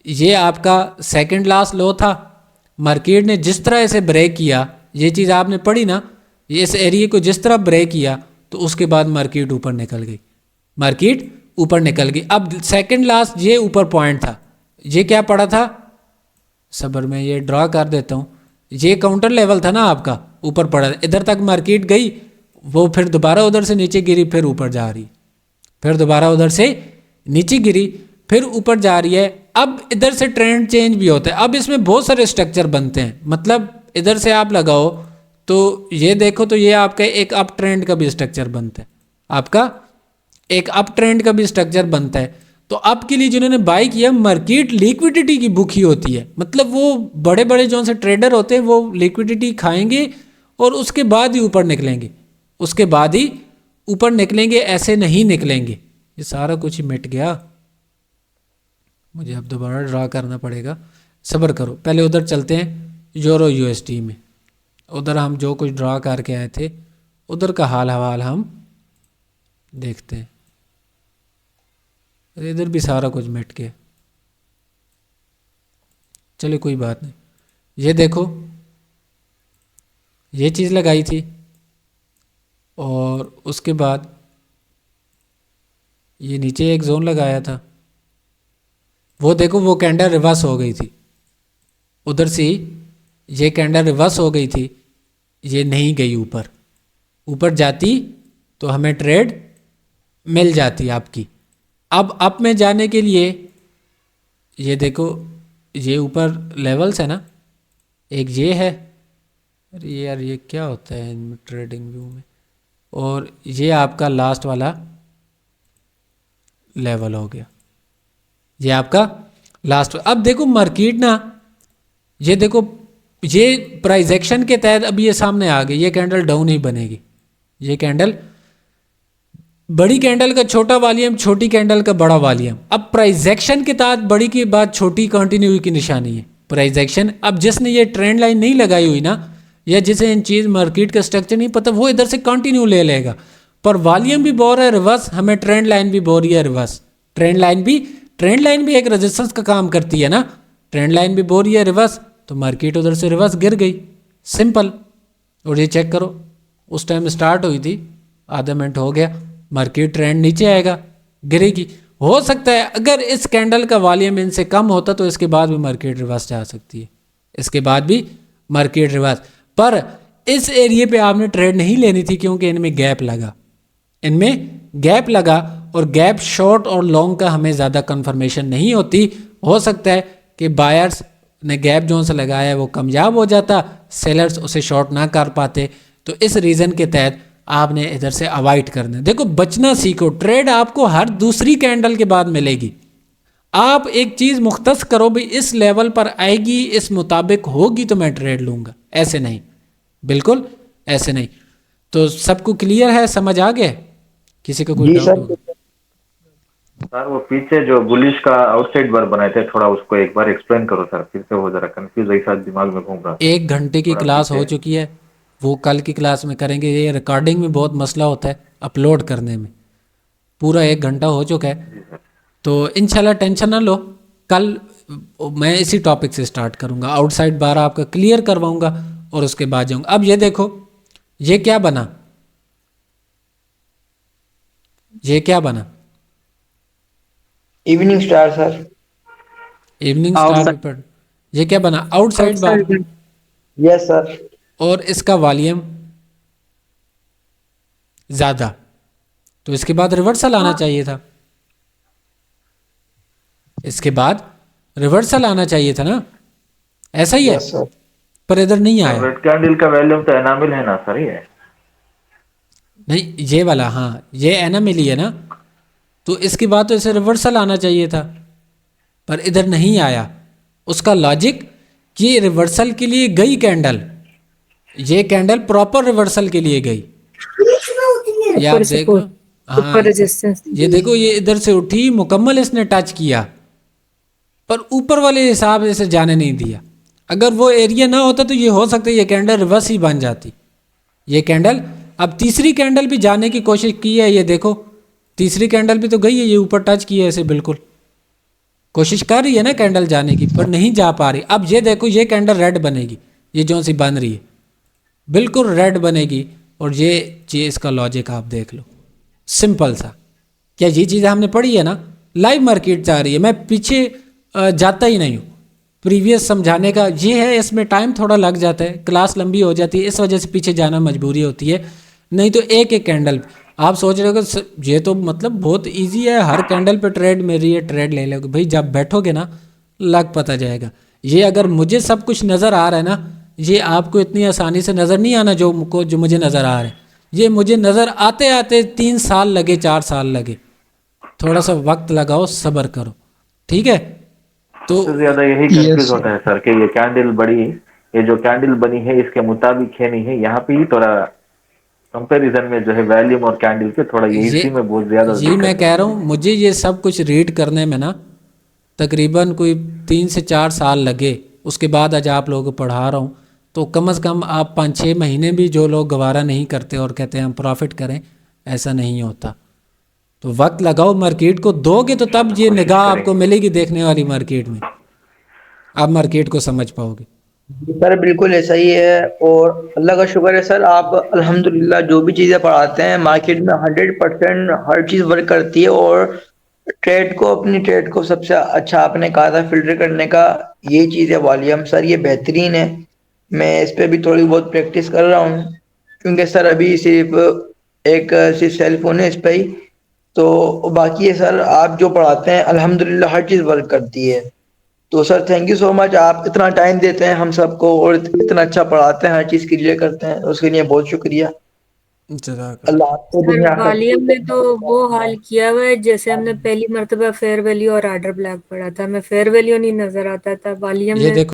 ये आपका सेकंड लास्ट लो था। मार्केट ने जिस तरह इसे ब्रेक किया, ये चीज़ आपने पढ़ी ना, ये इस एरिया को जिस तरह ब्रेक किया तो उसके बाद मार्केट ऊपर निकल गई, मार्केट ऊपर निकल गई। अब सेकंड लास्ट ये ऊपर पॉइंट था, ये क्या पड़ा था, सबर में ये ड्रा कर देता हूँ। ये काउंटर लेवल था ना आपका, ऊपर पड़ा, इधर तक मार्केट गई, वो फिर दोबारा उधर से नीचे गिरी, फिर ऊपर जा रही, फिर दोबारा उधर से नीचे गिरी, फिर ऊपर जा रही है। अब इधर से ट्रेंड चेंज भी होता है। अब इसमें बहुत सारे स्ट्रक्चर बनते हैं, मतलब इधर से आप लगाओ तो ये देखो, तो ये आपका एक अप ट्रेंड का भी स्ट्रक्चर बनता है, आपका एक अप ट्रेंड का भी स्ट्रक्चर बनता है। तो आपके लिए जिन्होंने बाई किया, मार्केट लिक्विडिटी की भूखी होती है, मतलब वो बड़े बड़े जो से ट्रेडर होते हैं वो लिक्विडिटी खाएंगे और उसके बाद ही ऊपर निकलेंगे, उसके बाद ही ऊपर निकलेंगे, ऐसे नहीं निकलेंगे। ये सारा कुछ ही मिट गया, मुझे अब दोबारा ड्रा करना पड़ेगा, सब्र करो। पहले उधर चलते हैं यूरो यूएसडी में, उधर हम जो कुछ ड्रा करके आए थे उधर का हाल हवाल हम देखते हैं। इधर भी सारा कुछ मिट गया, चलो कोई बात नहीं। ये देखो, ये चीज़ लगाई थी और उसके बाद ये नीचे एक जोन लगाया था, वो देखो वो कैंडल रिवर्स हो गई थी, उधर से ये कैंडल रिवर्स हो गई थी, ये नहीं गई ऊपर, ऊपर जाती तो हमें ट्रेड मिल जाती आपकी। अब अप में जाने के लिए ये देखो, ये ऊपर लेवल्स है ना, एक ये है, अरे यार ये क्या होता है इनमें ट्रेडिंग व्यू में, और ये आपका लास्ट वाला लेवल हो गया, ये आपका लास्ट। अब देखो मार्केट ना, ये देखो ये प्राइस एक्शन के तहत अब ये सामने आ गई, ये कैंडल डाउन ही बनेगी, ये कैंडल बड़ी कैंडल का छोटा वॉल्यूम, छोटी कैंडल का बड़ा वॉल्यूम। अब प्राइस एक्शन के तहत बड़ी के बाद छोटी कंटिन्यू की निशानी है प्राइस एक्शन। अब जिसने ये ट्रेंड लाइन नहीं लगाई हुई ना, या जिसे इन चीज़ मार्केट का स्ट्रक्चर नहीं पता, वो इधर से कंटिन्यू ले लेगा, पर वॉल्यूम भी बोल रहा है रिवर्स, हमें ट्रेंड लाइन भी बोल रही है रिवर्स। ट्रेंड लाइन भी एक रेजिस्टेंस का काम करती है ना, ट्रेंड लाइन भी बोल रही है रिवर्स, तो मार्केट उधर से रिवर्स गिर गई, सिंपल। और ये चेक करो, उस टाइम स्टार्ट हुई थी, आधा मिनट हो गया, मार्केट ट्रेंड नीचे आएगा, गिरेगी। हो सकता है अगर इस कैंडल का वॉल्यूम इनसे कम होता तो इसके बाद भी मार्केट रिवर्स जा सकती है, इसके बाद भी मार्केट रिवर्स। पर इस एरिया पे आपने ट्रेड नहीं लेनी थी, क्योंकि इनमें गैप लगा, इनमें गैप लगा, और गैप शॉर्ट और लॉन्ग का हमें ज़्यादा कंफर्मेशन नहीं होती। हो सकता है कि बायर्स ने गैप जोन से लगाया है वो कामयाब हो जाता, सेलर्स उसे शॉर्ट ना कर पाते, तो इस रीज़न के तहत आपने इधर से अवॉइड करना है। देखो बचना सीखो, ट्रेड आपको हर दूसरी कैंडल के बाद मिलेगी। आप एक चीज़ मुख्तस करो, भाई इस लेवल पर आएगी, इस मुताबिक होगी तो मैं ट्रेड लूँगा, ऐसे नहीं, बिल्कुल ऐसे नहीं। तो सबको क्लियर है, समझ आ गया, किसी को कोई डाउट हो? सर वो पीछे जो बुलिश का आउटसाइड बार बनाए थे, थोड़ा उसको एक बार एक्सप्लेन करो सर, फिर से वो जरा कंफ्यूज ऐसा दिमाग में घूम रहा। 1 घंटे की क्लास हो चुकी है, वो कल की क्लास में करेंगे। ये रिकॉर्डिंग में बहुत मसला होता है अपलोड करने में, पूरा 1 घंटा हो चुका है, तो इंशाल्लाह टेंशन ना लो, कल मैं इसी टॉपिक से स्टार्ट करूँगा, आउटसाइड बार आपका क्लियर करवाऊँगा और उसके बाद जाऊँगा। अब ये देखो, ये क्या बना, ये क्या बना, evening star sir, evening star paper. ये क्या बना, आउटसाइड बार, यस सर। और इसका वॉल्यूम ज़्यादा, तो इसके बाद रिवर्सल आना चाहिए था, इसके बाद रिवर्सल आना चाहिए था ना, ऐसा ही है, यस सर। पर इधर नहीं आया। रेड कैंडल का वैल्यूम तो एनामिल है ना सर, ये नहीं ये वाला, हाँ ये एनामिल ही है ना, तो इसके बाद तो इसे रिवर्सल आना चाहिए था, पर इधर नहीं आया। उसका लॉजिक कि रिवर्सल के लिए गई कैंडल, ये कैंडल प्रॉपर रिवर्सल के लिए गई, ये आप देखो, हाँ ये देखो, ये इधर से उठी, मुकम्मल इसने टच किया, पर ऊपर वाले हिसाब से जाने नहीं दिया। अगर वो एरिया ना होता तो ये हो सकता है ये कैंडल रिवर्स ही बन जाती, ये कैंडल। अब तीसरी कैंडल भी जाने की कोशिश की है, ये देखो तीसरी कैंडल भी तो गई है, ये ऊपर टच किया है इसे, बिल्कुल कोशिश कर रही है ना कैंडल जाने की, पर नहीं जा पा रही। अब ये देखो, ये कैंडल रेड बनेगी, ये जो सी बन रही है बिल्कुल रेड बनेगी, और ये चीज़ इसका लॉजिक आप देख लो, सिंपल सा। क्या ये चीज़ हमने पढ़ी है ना, लाइव मार्केट जा रही है, मैं पीछे जाता ही नहीं हूँ, प्रीवियस समझाने का ये है, इसमें टाइम थोड़ा लग जाता है, क्लास लंबी हो जाती है, इस वजह से पीछे जाना मजबूरी होती है। नहीं तो एक एक कैंडल आप सोच रहे हो कि ये तो मतलब बहुत इजी है, हर कैंडल पे ट्रेड मेरी है, ट्रेड ले लोगे भाई, जब बैठोगे ना लग पता जाएगा। ये अगर मुझे सब कुछ नज़र आ रहा है ना, ये आपको इतनी आसानी से नज़र नहीं आना जो मुझे नज़र आ रहा है। ये मुझे नज़र आते आते 3 साल लगे, 4 साल लगे। थोड़ा सा वक्त लगाओ, सब्र करो, ठीक है। तो सबसे ज्यादा यही Yes, कंफ्यूज sir. होता है सर कि ये कैंडल बड़ी, ये जो कैंडल बनी है इसके मुताबिक है नहीं है, यहाँ पे ही थोड़ा कंपैरिजन में जो है वॉल्यूम और कैंडल के थोड़ा ये ये इसी में बहुत ज्यादा ये मैं दिक्कत कह है। रहा हूँ, मुझे ये सब कुछ रीड करने में ना तकरीबन कोई 3 से 4 साल लगे। उसके बाद आज आप लोगों को पढ़ा रहा हूँ, तो कम से कम आप 5-6 महीने भी जो लोग गवारा नहीं करते और कहते हैं हम प्रॉफिट करें, ऐसा नहीं होता। तो वक्त लगाओ, मार्केट को दोगे तो तब ये कोशिश निगाह करेंगे। आपको मिलेगी देखने वाली मार्केट में, आप मार्केट को समझ पाओगे। सर बिल्कुल ऐसा ही है, और अल्लाह का शुक्र है सर, आप अल्हम्दुलिल्लाह जो भी चीज़ें पढ़ाते हैं मार्केट में 100% हर चीज़ वर्क करती है। और अपनी ट्रेड को सबसे अच्छा आपने कहा था फिल्टर करने का, ये चीज़ है वॉल्यूम सर, ये बेहतरीन है। मैं इस पे भी थोड़ी बहुत प्रैक्टिस कर रहा हूँ, क्योंकि सर अभी सिर्फ सेल फोन है इस पे ही। तो बाकी है सर, आप जो पढ़ाते हैं अल्हम्दुलिल्लाह हर चीज़ वर्क करती है। तो sir thank you so much, आप इतना टाइम देते हैं हम सबको और इतना अच्छा पढ़ाते हैं, हर चीज़ क्लियर करते हैं, उसके लिए बहुत शुक्रिया। जज़ाकल्लाह। अल्लाह आपको सर दुनिया वॉल्यूम में तो वो हाल आखिरत किया हुआ है जैसे हमने पहली मरतबा फेयर वैल्यू और आर्डर ब्लैक पढ़ा था, हमें फेयर वैल्यू नहीं नजर आता था, वॉल्यूम ये में देखो